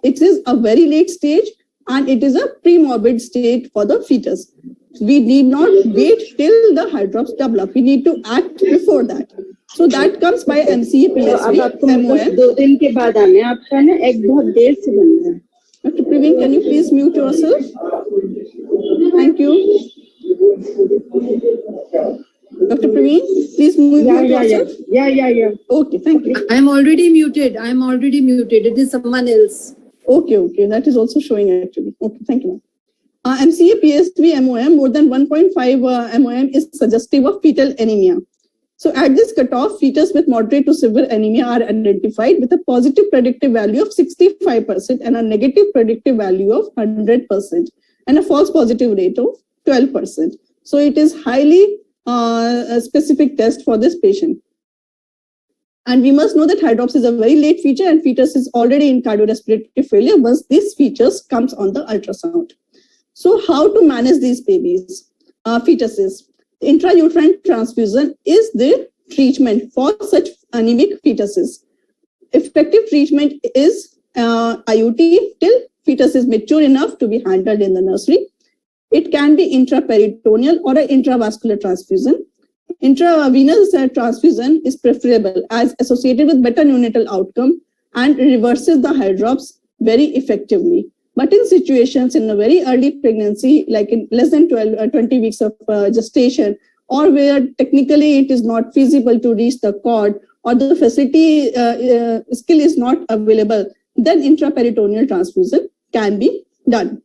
It is a very late stage and it is a premorbid state for the fetus. We need not wait till the hydrops develop. We need to act before that. So that comes by MCA PSV, MOM. 2 दिन के बाद आने आपका ना एक बहुत देर से बन रहा है. Dr. Praveen, can you please mute yourself? Thank you. Dr. Praveen, please mute yourself. Yeah. Okay, thank you. I'm already muted. It is someone else. Okay. That is also showing actually. Okay, thank you. MCA PSV MOM more than 1.5 MOM is suggestive of fetal anemia. So at this cutoff, fetus with moderate to severe anemia are identified with a positive predictive value of 65% and a negative predictive value of 100% and a false positive rate of 12%. So it is highly a specific test for this patient. And we must know that hydrops is a very late feature and fetus is already in cardiorespiratory failure once these features comes on the ultrasound. So how to manage these babies, fetuses? Intrauterine transfusion is the treatment for such anemic fetuses. Effective treatment is IUT till fetus is mature enough to be handled in the nursery. It can be intraperitoneal or an intravascular transfusion. Intravenous transfusion is preferable as associated with better neonatal outcome and reverses the hair drops very effectively. But in situations in a very early pregnancy, like in less than 20 weeks of gestation, or where technically it is not feasible to reach the cord or the facility skill is not available, then intraperitoneal transfusion can be done.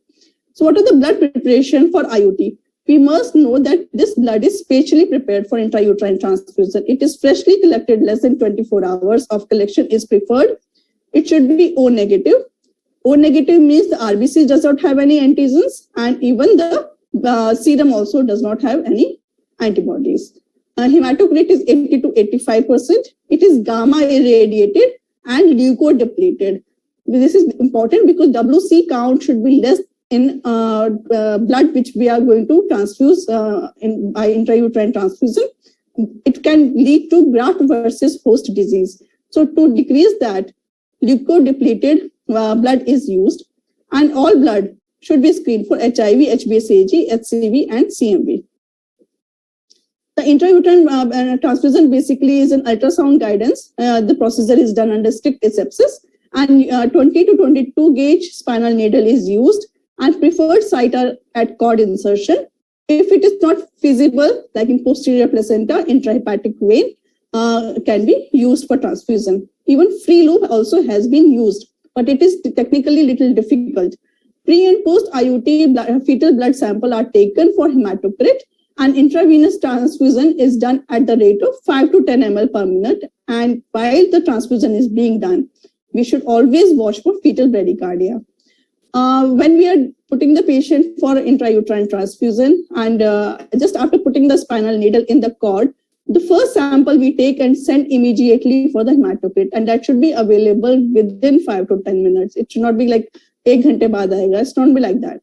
So what are the blood preparation for IUT? We must know that this blood is specially prepared for intrauterine transfusion. It is freshly collected, less than 24 hours of collection is preferred. It should be O negative. O negative means the RBC does not have any antigens, and even the serum also does not have any antibodies. Hematocrit is 80 to 85%. It is gamma irradiated and leukodepleted. This is important because WC count should be less in blood which we are going to transfuse by intrauterine transfusion. It can lead to graft versus host disease. So to decrease that, leukodepleted blood is used, and all blood should be screened for HIV, HBsAg, HCV, and CMV. The intrauterine transfusion basically is an ultrasound guidance. The procedure is done under strict asepsis, and 20 to 22 gauge spinal needle is used, and preferred site are at cord insertion. If it is not feasible, like in posterior placenta, intrahepatic vein can be used for transfusion. Even free loop also has been used, but it is technically little difficult. Pre and post IUT fetal blood sample are taken for hematocrit, and intravenous transfusion is done at the rate of 5 to 10 ml per minute. And while the transfusion is being done, we should always watch for fetal bradycardia. When we are putting the patient for intrauterine transfusion, and just after putting the spinal needle in the cord, the first sample we take and send immediately for the hematocrit, and that should be available within 5 to 10 minutes. It should not be like 1 ghante baad aayega. It should not be like that,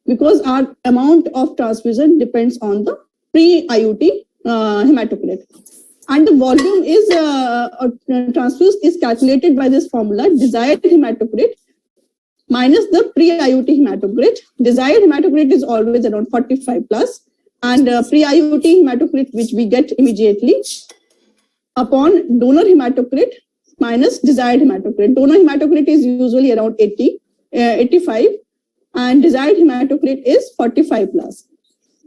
because our amount of transfusion depends on the pre-IUT hematocrit. And the volume is transfused is calculated by this formula: desired hematocrit minus the pre-IUT hematocrit. Desired hematocrit is always around 45 plus, and pre-IUT hematocrit, which we get immediately, upon donor hematocrit minus desired hematocrit. Donor hematocrit is usually around 85, and desired hematocrit is 45 plus.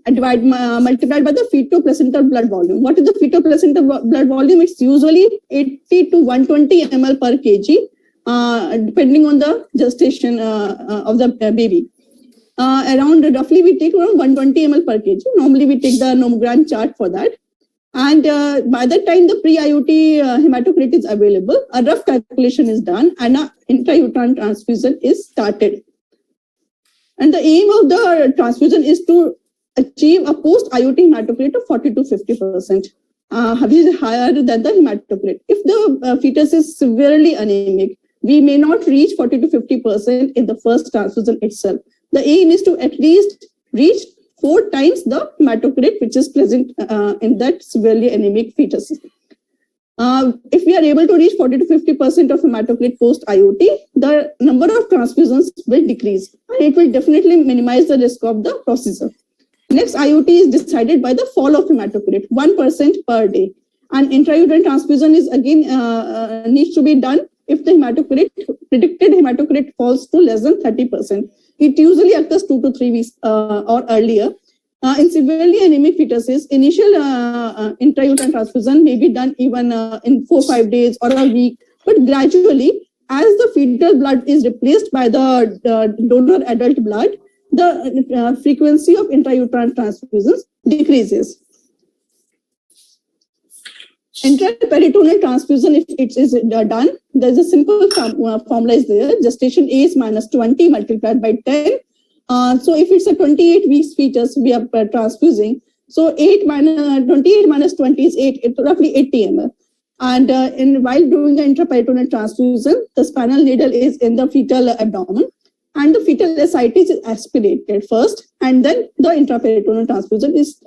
And multiplied by the feto-placental blood volume. What is the feto-placental blood volume? It's usually 80 to 120 ml per kg, depending on the gestation of the baby. Around roughly we take around 120 ml per kg. Normally we take the nomogram chart for that. And by the time the pre-IUT hematocrit is available, a rough calculation is done and an intrauterine transfusion is started. And the aim of the transfusion is to achieve a post-IUT hematocrit of 40 to 50%. This is higher than the hematocrit. If the fetus is severely anemic, we may not reach 40 to 50% in the first transfusion itself. The aim is to at least reach 4 times the hematocrit which is present in that severely anemic fetus. If we are able to reach 40 to 50% of hematocrit post-IUT, the number of transfusions will decrease, and it will definitely minimize the risk of the procedure. Next, IUT is decided by the fall of hematocrit, 1% per day. And intrauterine transfusion is again needs to be done if the predicted hematocrit falls to less than 30%. It usually occurs 2 to 3 weeks or earlier. In severely anemic fetuses, initial intrauterine transfusion may be done even in 4 or 5 days or a week, but gradually, as the fetal blood is replaced by the donor adult blood, the frequency of intrauterine transfusions decreases. Intraperitoneal transfusion, if it is done, there's a simple formula is there. Gestation age minus 20 multiplied by 10. So if it's a 28 weeks fetus, we are transfusing. So 28 minus 20 is 8, it's roughly 80 ml. And while doing the intraperitoneal transfusion, the spinal needle is in the fetal abdomen, and the fetal ascites is aspirated first, and then the intraperitoneal transfusion is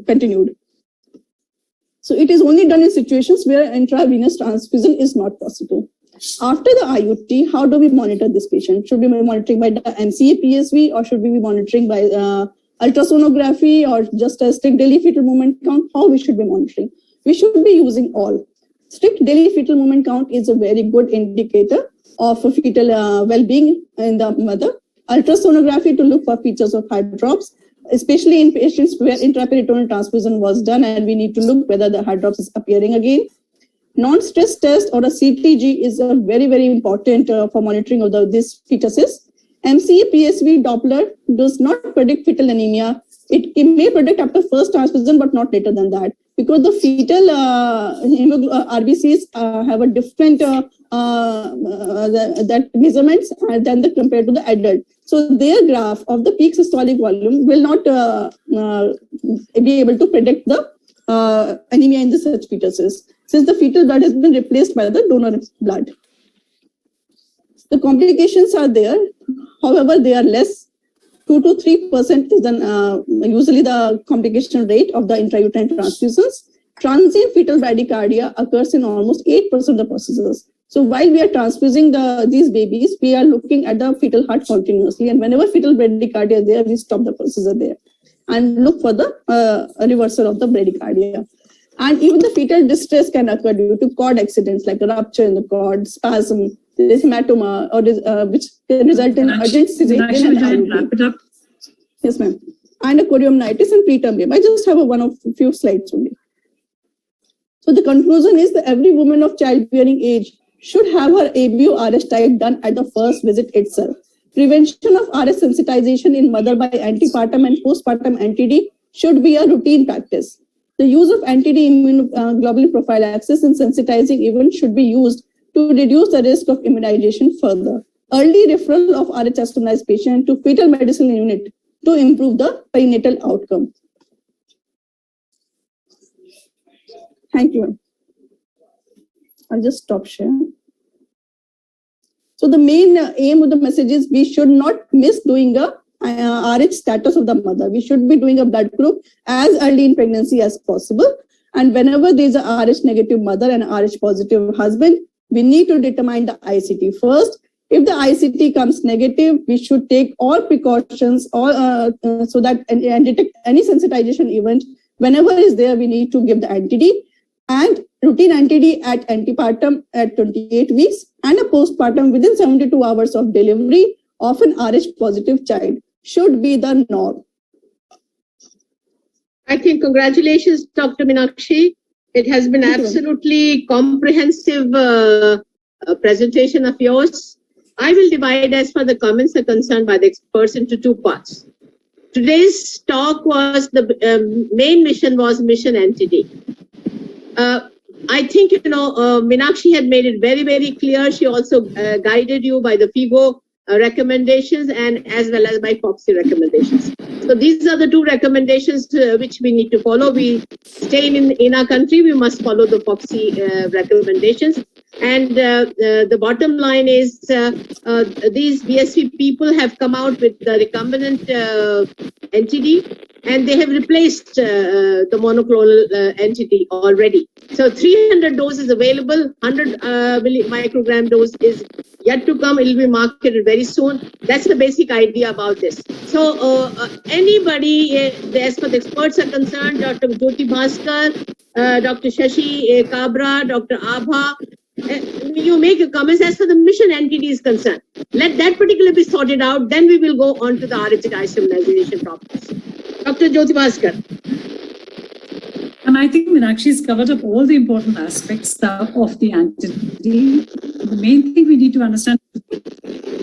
continued. So it is only done in situations where intravenous transfusion is not possible. After the IUT, how do we monitor this patient? Should we be monitoring by the MCA PSV, or should we be monitoring by ultrasonography, or just a strict daily fetal movement count? How we should be monitoring? We should be using all. Strict daily fetal movement count is a very good indicator of a fetal well-being in the mother. Ultrasonography to look for features of heart drops, especially in patients where intraperitoneal transfusion was done, and we need to look whether the heart drops is appearing again. Non-stress test or a CTG is a very, very important for monitoring of these fetuses. MCA PSV Doppler does not predict fetal anemia. It may predict after first transfusion, but not later than that, because the fetal RBCs have a different that measurements than compared to the adult. So their graph of the peak systolic volume will not be able to predict the anemia in the such fetuses, since the fetal blood has been replaced by the donor blood. The complications are there. However, they are less. 2 to 3% is usually the complication rate of the intrauterine transfusions. Transient fetal bradycardia occurs in almost 8% of the procedures. So while we are transfusing these babies, we are looking at the fetal heart continuously. And whenever fetal bradycardia is there, we stop the procedure there and look for the reversal of the bradycardia. And even the fetal distress can occur due to cord accidents like a rupture in the cord, spasm, hematoma, or which can result in urgent cesarean and wrap it up. Yes, ma'am. And a choriomnitis and preterm babe. I just have a few slides only. So the conclusion is that every woman of childbearing age should have her ABO-RH type done at the first visit itself. Prevention of RH sensitization in mother by antepartum and postpartum anti-D should be a routine practice. The use of anti-D immunoglobulin prophylaxis in sensitizing events should be used to reduce the risk of immunization further. Early referral of RH isomerized patient to fetal medicine unit to improve the perinatal outcome. Thank you. I'll just stop sharing. So the main aim of the message is we should not miss doing a RH status of the mother. We should be doing a blood group as early in pregnancy as possible. And whenever there is a RH negative mother and RH positive husband, we need to determine the ICT first. If the ICT comes negative, we should take all precautions so that and detect any sensitization event. Whenever is there, we need to give the anti-D and routine anti-D at antepartum at 28 weeks and a postpartum within 72 hours of delivery of an RH positive child should be the norm. I think congratulations, Dr. Meenakshi. It has been absolutely comprehensive presentation of yours. I will divide as far the comments are concerned by the experts into two parts. Today's talk was the main mission was mission anti-D. I think, Meenakshi had made it very, very clear. She also guided you by the FIGO recommendations and as well as by FOXI recommendations. So these are the two recommendations which we need to follow. We stay in our country, we must follow the FOXI recommendations. And the bottom line is these BSV people have come out with the recombinant entity, and they have replaced the monoclonal entity already. So 300 doses available, 100 microgram dose is yet to come. It will be marketed very soon. That's the basic idea about this. So anybody, as far as the experts are concerned, Dr. Jyoti Bhaskar, Dr. Shashi Kabra, Dr. Abha, you make your comments as far as the mission entity is concerned. Let that particular be sorted out. Then we will go on to the RH isomerization topics. Dr. Jyoti Bhaskar. And I think Meenakshi's covered up all the important aspects of the anti-D. The main thing we need to understand is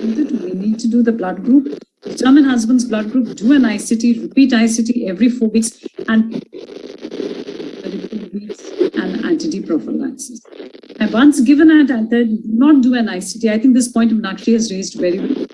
we need to do the blood group, determine husband's blood group, do an ICT, repeat ICT every 4 weeks, and an anti-D prophylaxis. And once given do not do an ICT. I think this point Meenakshi has raised very well.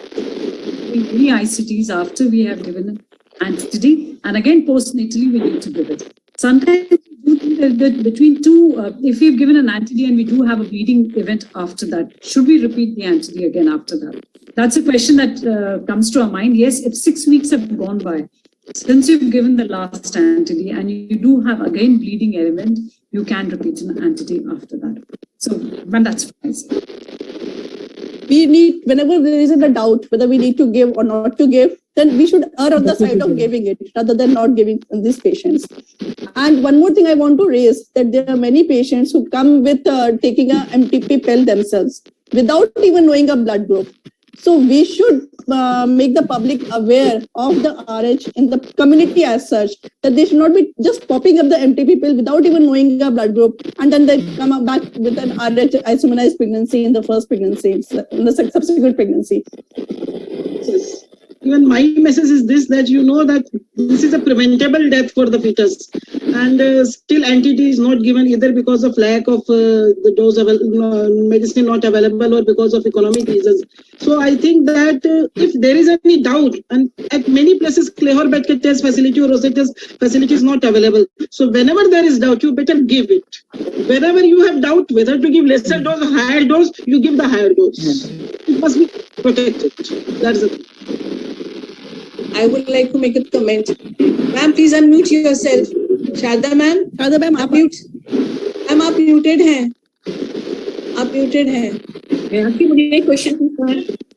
Many ICTs after we have given an anti-D, and again postnatally we need to give it. Sometimes between two, if we've given an anti-D and we do have a bleeding event after that, should we repeat the anti-D again after that? That's a question that comes to our mind. Yes, if 6 weeks have gone by since you've given the last anti-D and you do have again bleeding element, you can repeat an anti-D after that. So, when that's fine. we need, whenever there is a doubt whether we need to give or not to give, then we should err on the side of giving it rather than not giving these patients. And one more thing I want to raise, that there are many patients who come with taking a MTP pill themselves without even knowing a blood group. So we should make the public aware of the RH in the community as such, that they should not be just popping up the MTP pill without even knowing a blood group, and then they come up back with an RH isomonized pregnancy in the first pregnancy, in the subsequent pregnancy. Yes. Even my message is this, that you know that this is a preventable death for the fetus, and still NTT is not given either because of lack of the dose of medicine not available or because of economic reasons. So I think that if there is any doubt, and at many places Clehor bed test facility or Rosetta test facility is not available. So whenever there is doubt, you better give it. Wherever you have doubt whether to give lesser dose or higher dose, you give the higher dose. It must be protected. That's it. I would like to make a comment. Ma'am, please unmute yourself. Sharda ma'am, आप mute. Ma'am, आप muted हैं. आप muted हैं. Question.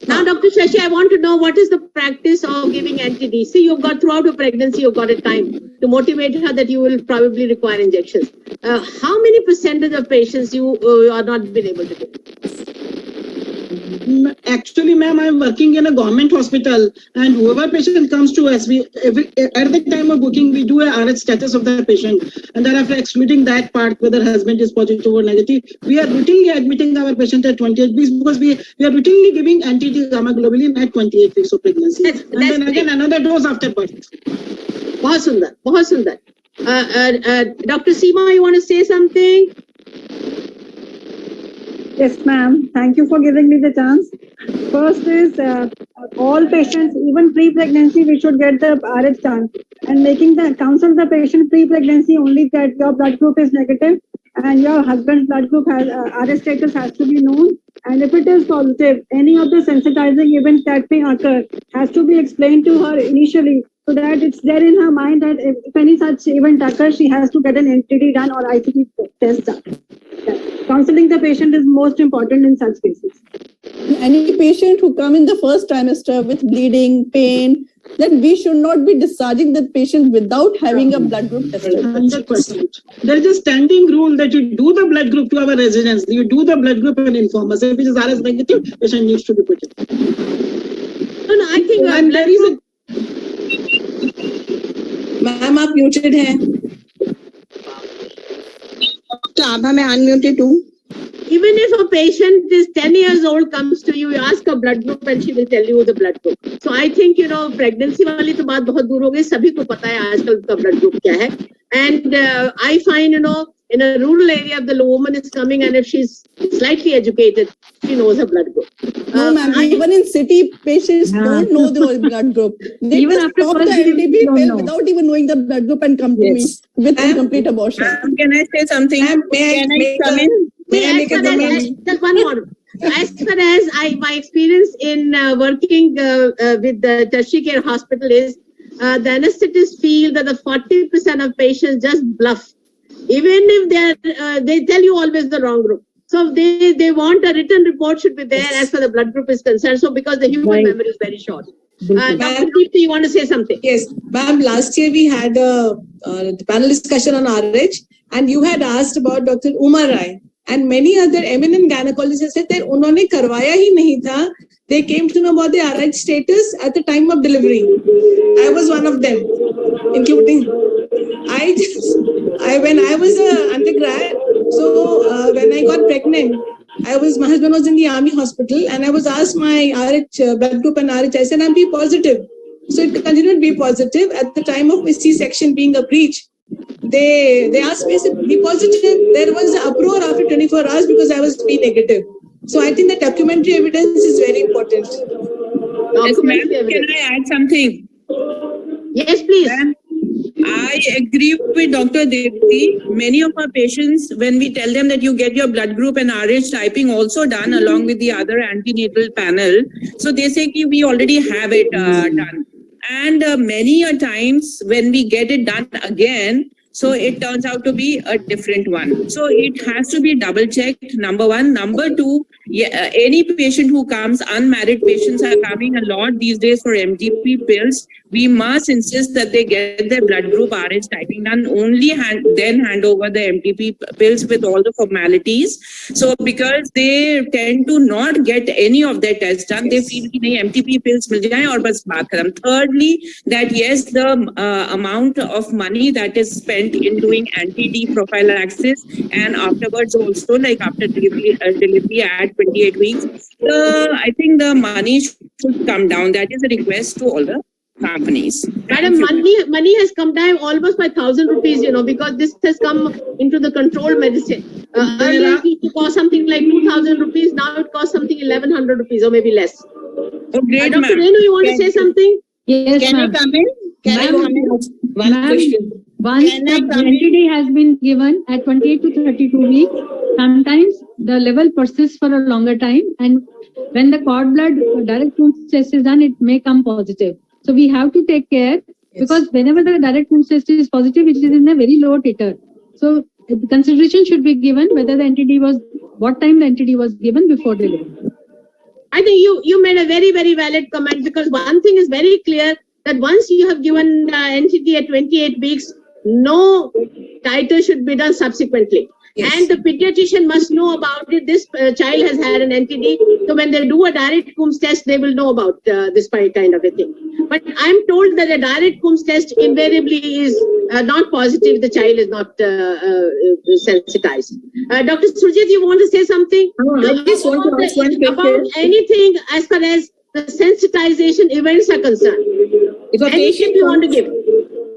Now, Dr. Shashi, I want to know what is the practice of giving NTD. See, you've got throughout your pregnancy, you've got a time to motivate her that you will probably require injections. How many percentage of patients you are not been able to give? Actually, ma'am, I'm working in a government hospital, and whoever patient comes to us, at the time of booking, we do a RH status of the patient, and thereafter excluding that part, whether husband is positive or negative, we are routinely admitting our patient at 28 weeks because we are routinely giving anti-gamma globulin at 28 weeks of pregnancy. And then again, another dose after birth. बहुत सुंदर, बहुत सुंदर. Dr. Seema, you want to say something? Yes, ma'am. Thank you for giving me the chance. First is all patients, even pre-pregnancy, we should get the RH done, and counsel the patient pre-pregnancy only that your blood group is negative and your husband's blood group has RH status has to be known. And if it is positive, any of the sensitizing events that may occur has to be explained to her initially, so that it's there in her mind that if any such event occurs, she has to get an NTD done or ICT test done. Counseling the patient is most important in such cases. Any patient who come in the first trimester with bleeding, pain, then we should not be discharging the patient without having a blood group tested. 100%. There is a standing rule that you do the blood group to our residents. You do the blood group and inform us. If it is RH negative, patient needs to be put in. No, I think And there is a Ma'am, आप muted हैं. Abha, मैं unmuted too. even if a patient is 10 years old comes to you, you ask her blood group and she will tell you the blood group. So I think, pregnancy वाली तो बात बहुत दूर हो गई, सभी को पता है आजकल का blood group क्या है. And I find, in a rural area, if the woman is coming and if she's slightly educated, she knows her blood group. No, ma'am, even in city, patients don't know their blood group. They Even just after stop first the delivery, they NTP don't pill know. without even knowing the blood group and come to me with incomplete abortion. Can I say something? Ma'am, may I come in? May I make a comment? Just one more. As far as my experience in working with the tertiary care hospital is, the anesthetists feel that the 40% of patients just bluff. Even if they tell you always the wrong group. So they want a written report should be there as far the blood group is concerned. So because the human memory is very short. Dr. Deepti, you want to say something? Yes, ma'am, last year we had a panel discussion on RH, and you had asked about Dr. Uma Rai, and many other eminent gynecologists said that उन्होंने करवाया ही नहीं था. They came to know about the RH status at the time of delivery. I was one of them, including when I was an undergrad. So when I got pregnant, my husband was in the army hospital, and I was asked my RH blood group and RH. I said I'm B positive, so it continued to be positive. At the time of my C-section being a breech, they asked me, I said, B positive. There was an uproar after 24 hours because I was B negative. So I think the documentary evidence is very important. Yes, ma'am. Can I add something? Yes, please. Ma'am, I agree with Dr. Deepti. Many of our patients, when we tell them that you get your blood group and RH typing also done along with the other antenatal panel, so they say ki we already have it done. And many a times when we get it done again, So it turns out to be a different one. So it has to be double checked, number one. Number two, any patient who comes, unmarried patients are coming a lot these days for MTP pills. We must insist that they get their blood group RH typing done, only then hand over the MTP pills with all the formalities. So because they tend to not get any of their tests done, they feel कि नहीं MTP pills मिल जाएं और बस बात खत्म. Thirdly, that yes, the amount of money that is spent in doing anti-D prophylaxis and afterwards also, like after delivery at 28 weeks, I think the money should come down. That is a request to all the companies. Madam, money has come down almost by 1,000 rupees, because this has come into the controlled medicine. Earlier it used to cost something like 2,000 rupees. Now it costs something 1,100 rupees or maybe less. Oh, great, Dr. Renu, you want to say something? Yes, Can I ma'am. come in? Can I come in? One Ma'am, question. Once Can I the come in? NTD has been given at 28 to 32 weeks, sometimes the level persists for a longer time, and when the cord blood direct Coombs test is done, it may come positive. So we have to take care, because whenever the direct Coombs test is positive, it is in a very low titer. So consideration should be given whether the NTD was, what time the NTD was given before delivery. I think you made a very, very valid comment, because one thing is very clear, that once you have given NTD at 28 weeks, no titer should be done subsequently. Yes. And the pediatrician must know about it. This child has had an NTD. So when they do a direct Coombs test, they will know about this kind of a thing. But I'm told that a direct Coombs test invariably is not positive. The child is not sensitized. Dr. Surjit, you want to say something? I just want to ask one About question. anything as far as the sensitization events are concerned. If a Anything patient you want to comes, give?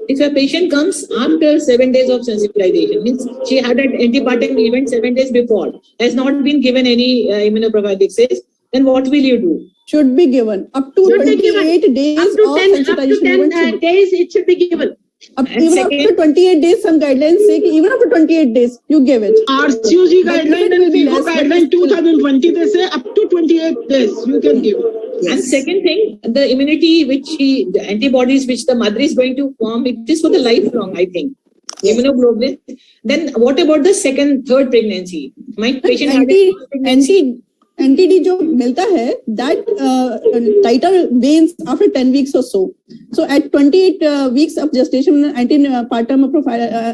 if a patient comes after 7 days of sensitization, means she had an antepartum event 7 days before, has not been given any immunoprophylaxis, then what will you do? Should be given up to Should be given. 28 days Up to of 10, sensitization event should be- days, it should be given. even second- after 28 days, some guidelines say कि even after 28 days, you give it. RCOG But guideline it and will be FIGO less, but guideline still- 2020, they say up to 28 days you can give. And second thing, the immunity the antibodies which the mother is going to form, it is for the lifelong, I think. Immunoglobulin. Then what about the third pregnancy? My patient had a first pregnancy. NTD जो मिलता है, that titer wanes after 10 weeks or so. So at 28 weeks of gestation, antepartum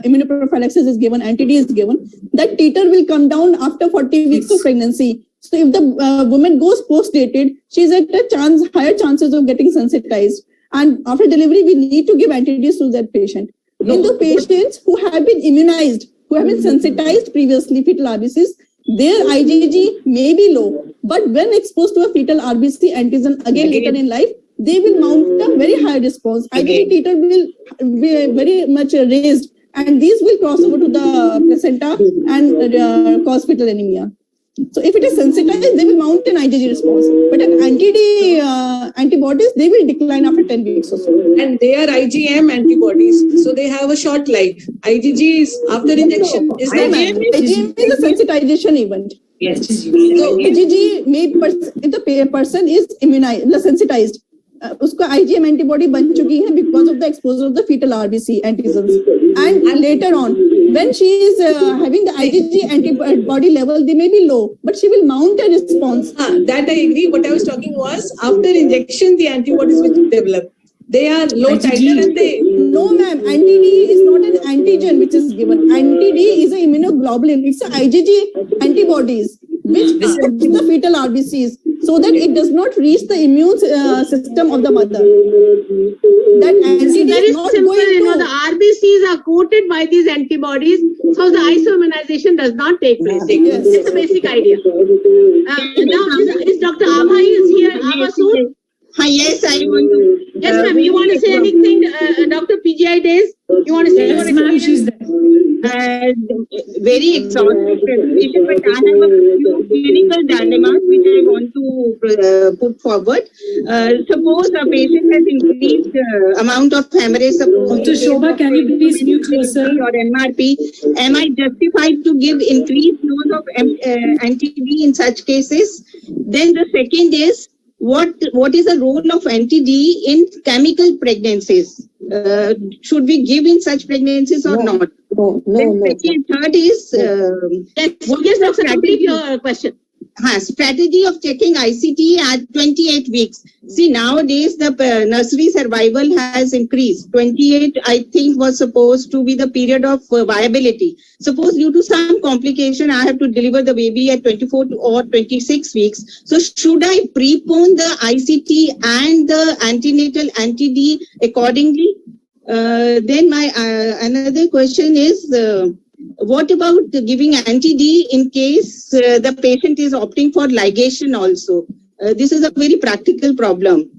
immunoprophylaxis is given, NTD is given. That titer will come down after 40 weeks of pregnancy. So if the woman goes post-dated, she's at higher chances of getting sensitized. And after delivery, we need to give NTDs to that patient. In the patients who have been immunized, who have been sensitized previously, fetal RBCs, their IgG may be low, but when exposed to a fetal RBC antigen again later in life, they will mount a very high response. IgG titer will be very much raised, and these will cross over to the placenta and cause fetal anemia. So if it is sensitized, they will mount an IgG response, but an antibodies, they will decline after 10 weeks or so. And they are IgM antibodies, so they have a short life. IgG is after injection. Is that IgM is a sensitization event. Yes. So IgG may if the person is immunized, sensitized, उसको IgM antibody बन चुकी है because of the exposure of the fetal RBC antigens. And later on, when she is having the IgG antibody level, they may be low, but she will mount a response. That I agree. What I was talking was after injection, the antibodies which develop. They are low titer and they. No, ma'am. NTD is not an antigen which is given. NTD is an immunoglobulin. It's a IgG antibodies which protect the fetal RBCs so that it does not reach the immune system of the mother. That It's NTD very is not simple, going the to. RBCs are coated by these antibodies, so the isoimmunization does not take place. Yes. It's a basic idea. Now, is Dr. Abha is here? Abha soon? Yes, I want to. Yes, ma'am. You want to say anything, Dr. PGI Days? You want to say? Yes, ma'am, she's there. Very exhaustive presentation, but I have a few clinical dilemmas which I want to put forward. Suppose a patient has increased amount of hemorrhage. Dr. Shobha, can you please mute yourself? Or MRP, am I justified to give increased dose of NTD in such cases? Then the second is, what is the role of anti-D in chemical pregnancies? Should we give in such pregnancies or not? Then second, third is Yes, Dr. Complete your question. Strategy of checking ICT at 28 weeks. See, nowadays the nursery survival has increased. 28, I think, was supposed to be the period of viability. Suppose due to some complication, I have to deliver the baby at 24 or 26 weeks. So should I prepone the ICT and the antenatal anti-D accordingly? Then my another question is, what about giving anti-D in case the patient is opting for ligation also? This is a very practical problem.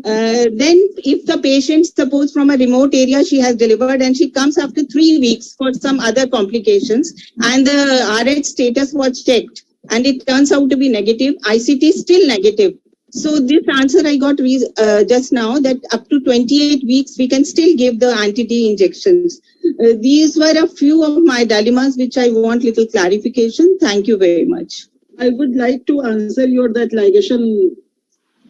Then if the patient, suppose from a remote area, she has delivered and she comes after 3 weeks for some other complications and the RH status was checked and it turns out to be negative, ICT is still negative. So this answer I got just now, that up to 28 weeks, we can still give the anti-D injections. These were a few of my dilemmas, which I want little clarification. Thank you very much. I would like to answer your that ligation.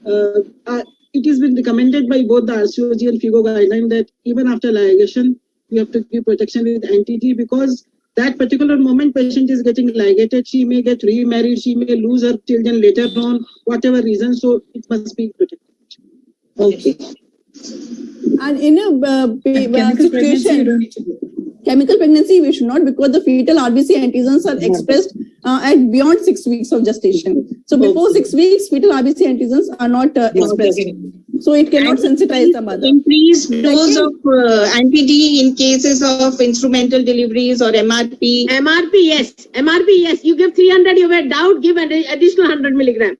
It has been recommended by both the RCOG and FIGO guideline that even after ligation, you have to give protection with anti-D, because that particular moment patient is getting ligated, she may get remarried, she may lose her children later on, whatever reason, so it must be protected. Okay. And in a Chemical pregnancy, you don't need to do. chemical pregnancy, we should not, because the fetal RBC antigens are expressed at beyond 6 weeks of gestation. So before 6 weeks, fetal RBC antigens are not expressed. So it cannot sensitize the mother. Increased dose of anti-D in cases of instrumental deliveries or MRP. MRP, yes. MRP, yes. You give 300, you have doubt, give an additional 100 milligram.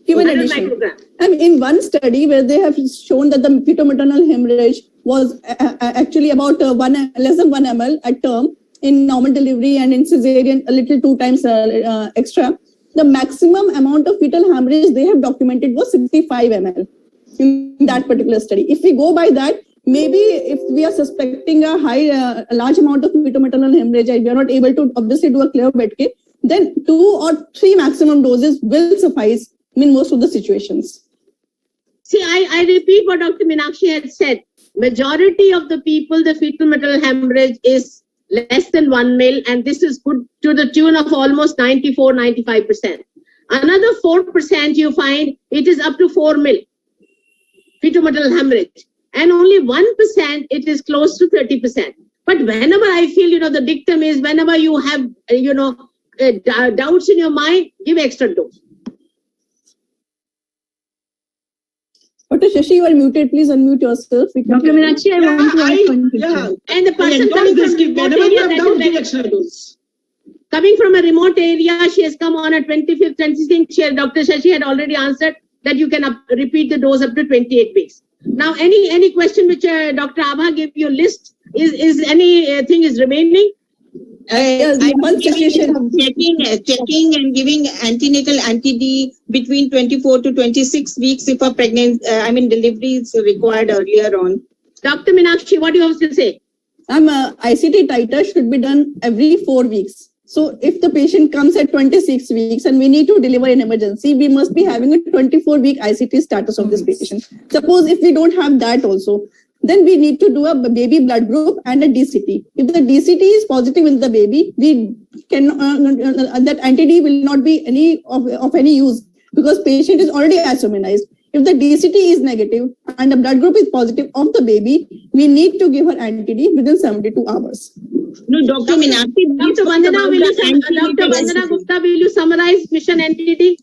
Give an 100 addition. microgram. And in one study where they have shown that the fetal-maternal hemorrhage was actually about less than 1 ml at term in normal delivery and in cesarean a little 2 times extra. The maximum amount of fetal hemorrhage they have documented was 65 ml in that particular study. If we go by that, maybe if we are suspecting a large amount of fetal-maternal hemorrhage and we are not able to obviously do a clear bed case, then 2 or 3 maximum doses will suffice in most of the situations. See, I repeat what Dr. Meenakshi had said. Majority of the people, the fetal-maternal hemorrhage is less than 1 mil, and this is good to the tune of almost 94-95%. Another 4% you find it is up to 4 mil fetal-maternal hemorrhage, and only 1% it is close to 30%. But whenever I feel, the dictum is whenever you have, doubts in your mind, give extra dose. Dr. Shashi, you are muted. Please unmute yourself. Dr. Meenakshi, I want to ask one question. And the person coming from a remote area, that is give extra dose. coming from a remote area, she has come on a 25th, 26th. Dr. Shashi had already answered that you can repeat the dose up to 28 weeks. Now, any question which Dr. Abha gave you a list, is anything is remaining? I'm checking and giving antenatal anti-D between 24 to 26 weeks if a delivery is required earlier on. Dr. Meenakshi, what do you have to say? ICT titer should be done every 4 weeks. So if the patient comes at 26 weeks and we need to deliver in emergency, we must be having a 24-week ICT status of this patient. Suppose if we don't have that also, then we need to do a baby blood group and a DCT. If the DCT is positive in the baby, we can that anti-D will not be of any use because patient is already isoimmunized. If the DCT is negative and the blood group is positive of the baby, we need to give her anti-D within 72 hours. No, Dr. Meenakshi, Dr. Vandana Gupta, will you summarize mission NTD?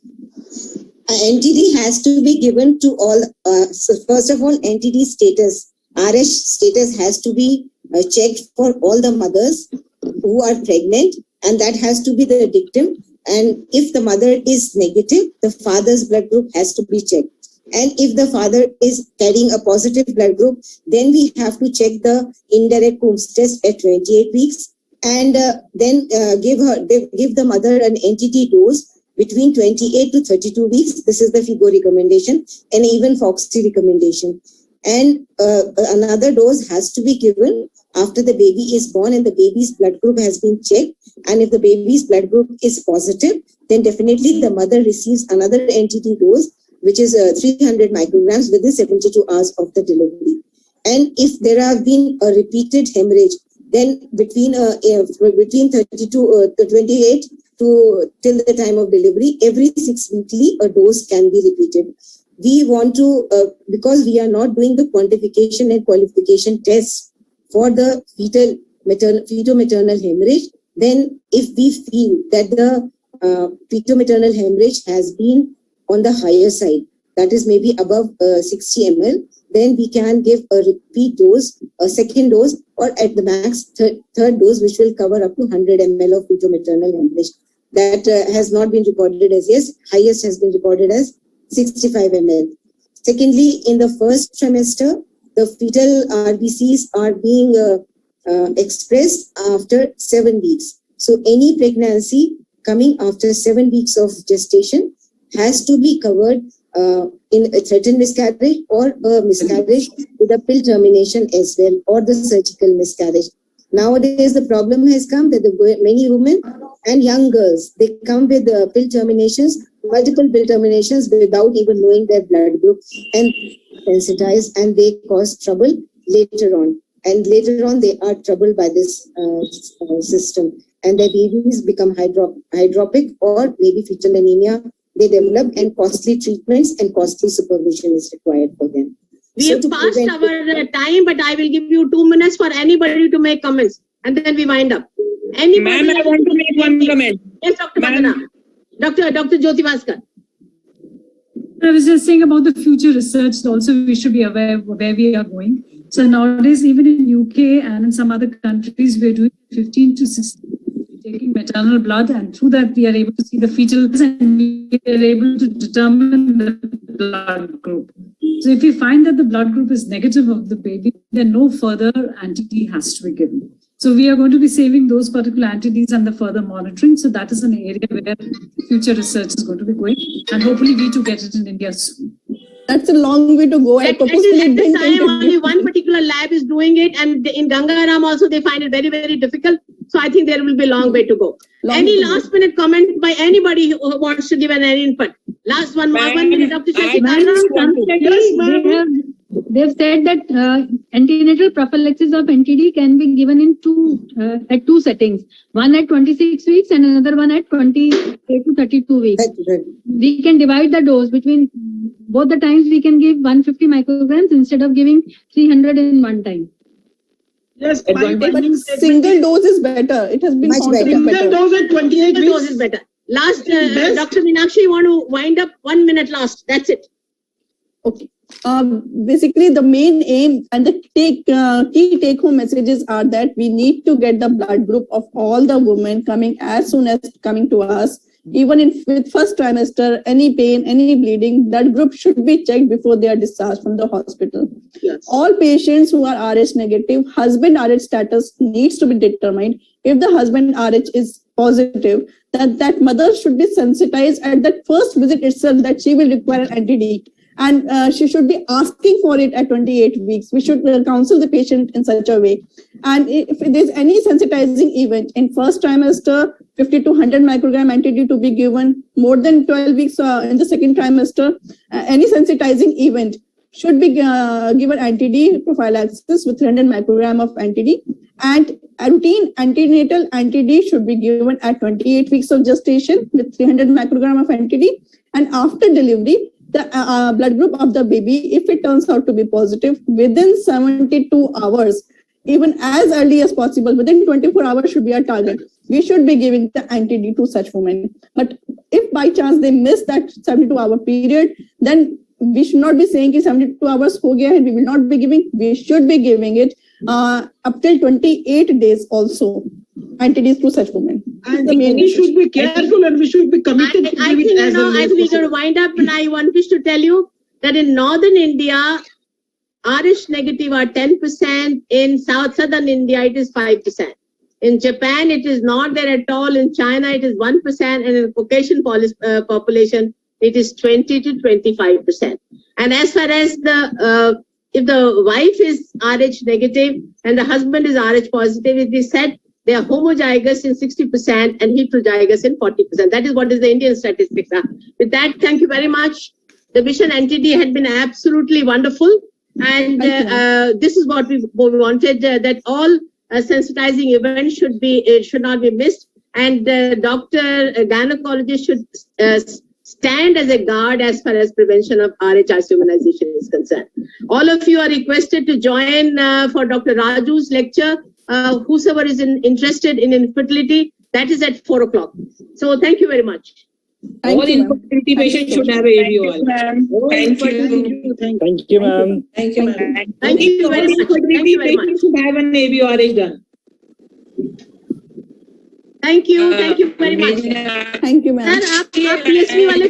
NTD has to be given to all. So first of all, NTD status. RH status has to be checked for all the mothers who are pregnant, and that has to be the dictum. And if the mother is negative, the father's blood group has to be checked. And if the father is carrying a positive blood group, then we have to check the indirect Coombs test at 28 weeks and then give the mother an NTD dose between 28 to 32 weeks. This is the FIGO recommendation and even Foxy recommendation. And another dose has to be given after the baby is born and the baby's blood group has been checked. And if the baby's blood group is positive, then definitely the mother receives another NTD dose which is 300 micrograms within 72 hours of the delivery. And if there have been a repeated hemorrhage, then between 28 to till the time of delivery, every 6 weekly a dose can be repeated. We want to, because we are not doing the quantification and qualification tests for the fetal-maternal hemorrhage, then if we feel that the fetal-maternal hemorrhage has been on the higher side, that is maybe above 60 ml, then we can give a repeat dose, a second dose, or at the max third dose, which will cover up to 100 ml of fetal-maternal hemorrhage. That has not been recorded as yes, highest has been recorded as 65 ml. Secondly, in the first trimester, the fetal RBCs are being expressed after 7 weeks. So any pregnancy coming after 7 weeks of gestation has to be covered in a threatened miscarriage or a miscarriage with a pill termination as well, or the surgical miscarriage. Nowadays, the problem has come that many women and young girls, they come with pill terminations, multiple pill terminations without even knowing their blood group, and sensitized, and they cause trouble later on. And later on, they are troubled by this system, and their babies become hydropic or maybe fetal anemia. They develop, and costly treatments and costly supervision is required for them. We have passed our time, but I will give you 2 minutes for anybody to make comments, and then we wind up. Anybody? Ma'am, I want to make one comment. Yes, Dr. Vandana. Dr. Jyoti Bhaskar. I was just saying about the future research. Also, we should be aware of where we are going. So nowadays, even in UK and in some other countries, we're doing 15 to 16, taking maternal blood, and through that we are able to see the fetals, and we are able to determine the blood group. So if we find that the blood group is negative of the baby, then no further anti-D has to be given. So we are going to be saving those particular anti-Ds and the further monitoring. So that is an area where future research is going to be going, and hopefully we too get it in India soon. That's a long way to go. At this time, only one particular lab is doing it, and in Gangaram also they find it very, very difficult. So I think there will be a long way to go. Any last minute comment by anybody who wants to give an input? Last one minute, Dr. Shashikala. They've said that antenatal prophylaxis of NTD can be given in at two settings. One at 26 weeks and another one at 28 to 32 weeks. We can divide the dose between both the times. We can give 150 micrograms instead of giving 300 in one time. Yes, but single dose is better. It has been found to be better. Single dose at 28 weeks. Dose is better. Last, Dr. Meenakshi, you want to wind up? 1 minute last. That's it. Okay. Basically, the main aim and the key take-home messages are that we need to get the blood group of all the women coming as soon as coming to us. Even in with first trimester, any pain, any bleeding, blood group should be checked before they are discharged from the hospital. Yes. All patients who are Rh negative, husband Rh status needs to be determined. If the husband Rh is positive, that mother should be sensitized at that first visit itself that she will require an anti-D. And she should be asking for it at 28 weeks. We should counsel the patient in such a way. And if there's any sensitizing event in first trimester, 50 to 100 microgram anti-D to be given, more than 12 weeks in the second trimester, any sensitizing event should be given anti-D prophylaxis with 300 microgram of anti-D. And routine antenatal anti-D should be given at 28 weeks of gestation with 300 microgram of anti-D. And after delivery, the blood group of the baby, if it turns out to be positive, within 72 hours, even as early as possible, within 24 hours should be our target. We should be giving the anti-D to such women. But if by chance they miss that 72-hour period, then we should not be saying that 72 hours ho gaya and we will not be giving. We should be giving it up till 28 days also, anti-Ds to such women. And we should be careful and we should be committed to I think, as we're going to wind up, and I want to tell you that in northern India, Rh negative are 10%. In southern India, it is 5%. In Japan, it is not there at all. In China, it is 1%. And in Caucasian population, it is 20 to 25%. And as far as if the wife is Rh negative and the husband is Rh positive, it is said they are homozygous in 60% and heterozygous in 40%. That is what is the Indian statistics are. With that, thank you very much. The Mission NTD had been absolutely wonderful. And this is what we wanted, that all sensitizing events should not be missed. And doctor gynecologist should stand as a guard as far as prevention of RH isoimmunization is concerned. All of you are requested to join for Dr. Raju's lecture. Whosoever is interested in infertility, that is at 4 o'clock. So thank you very much. All infertility patients should have a ABOR. Thank you. Thank you, ma'am. Thank you, ma'am. Thank you very much. Thank you very much. Patients should have an ABOR done. Thank you very much. Thank you, ma'am. Sir, आप PSV वाले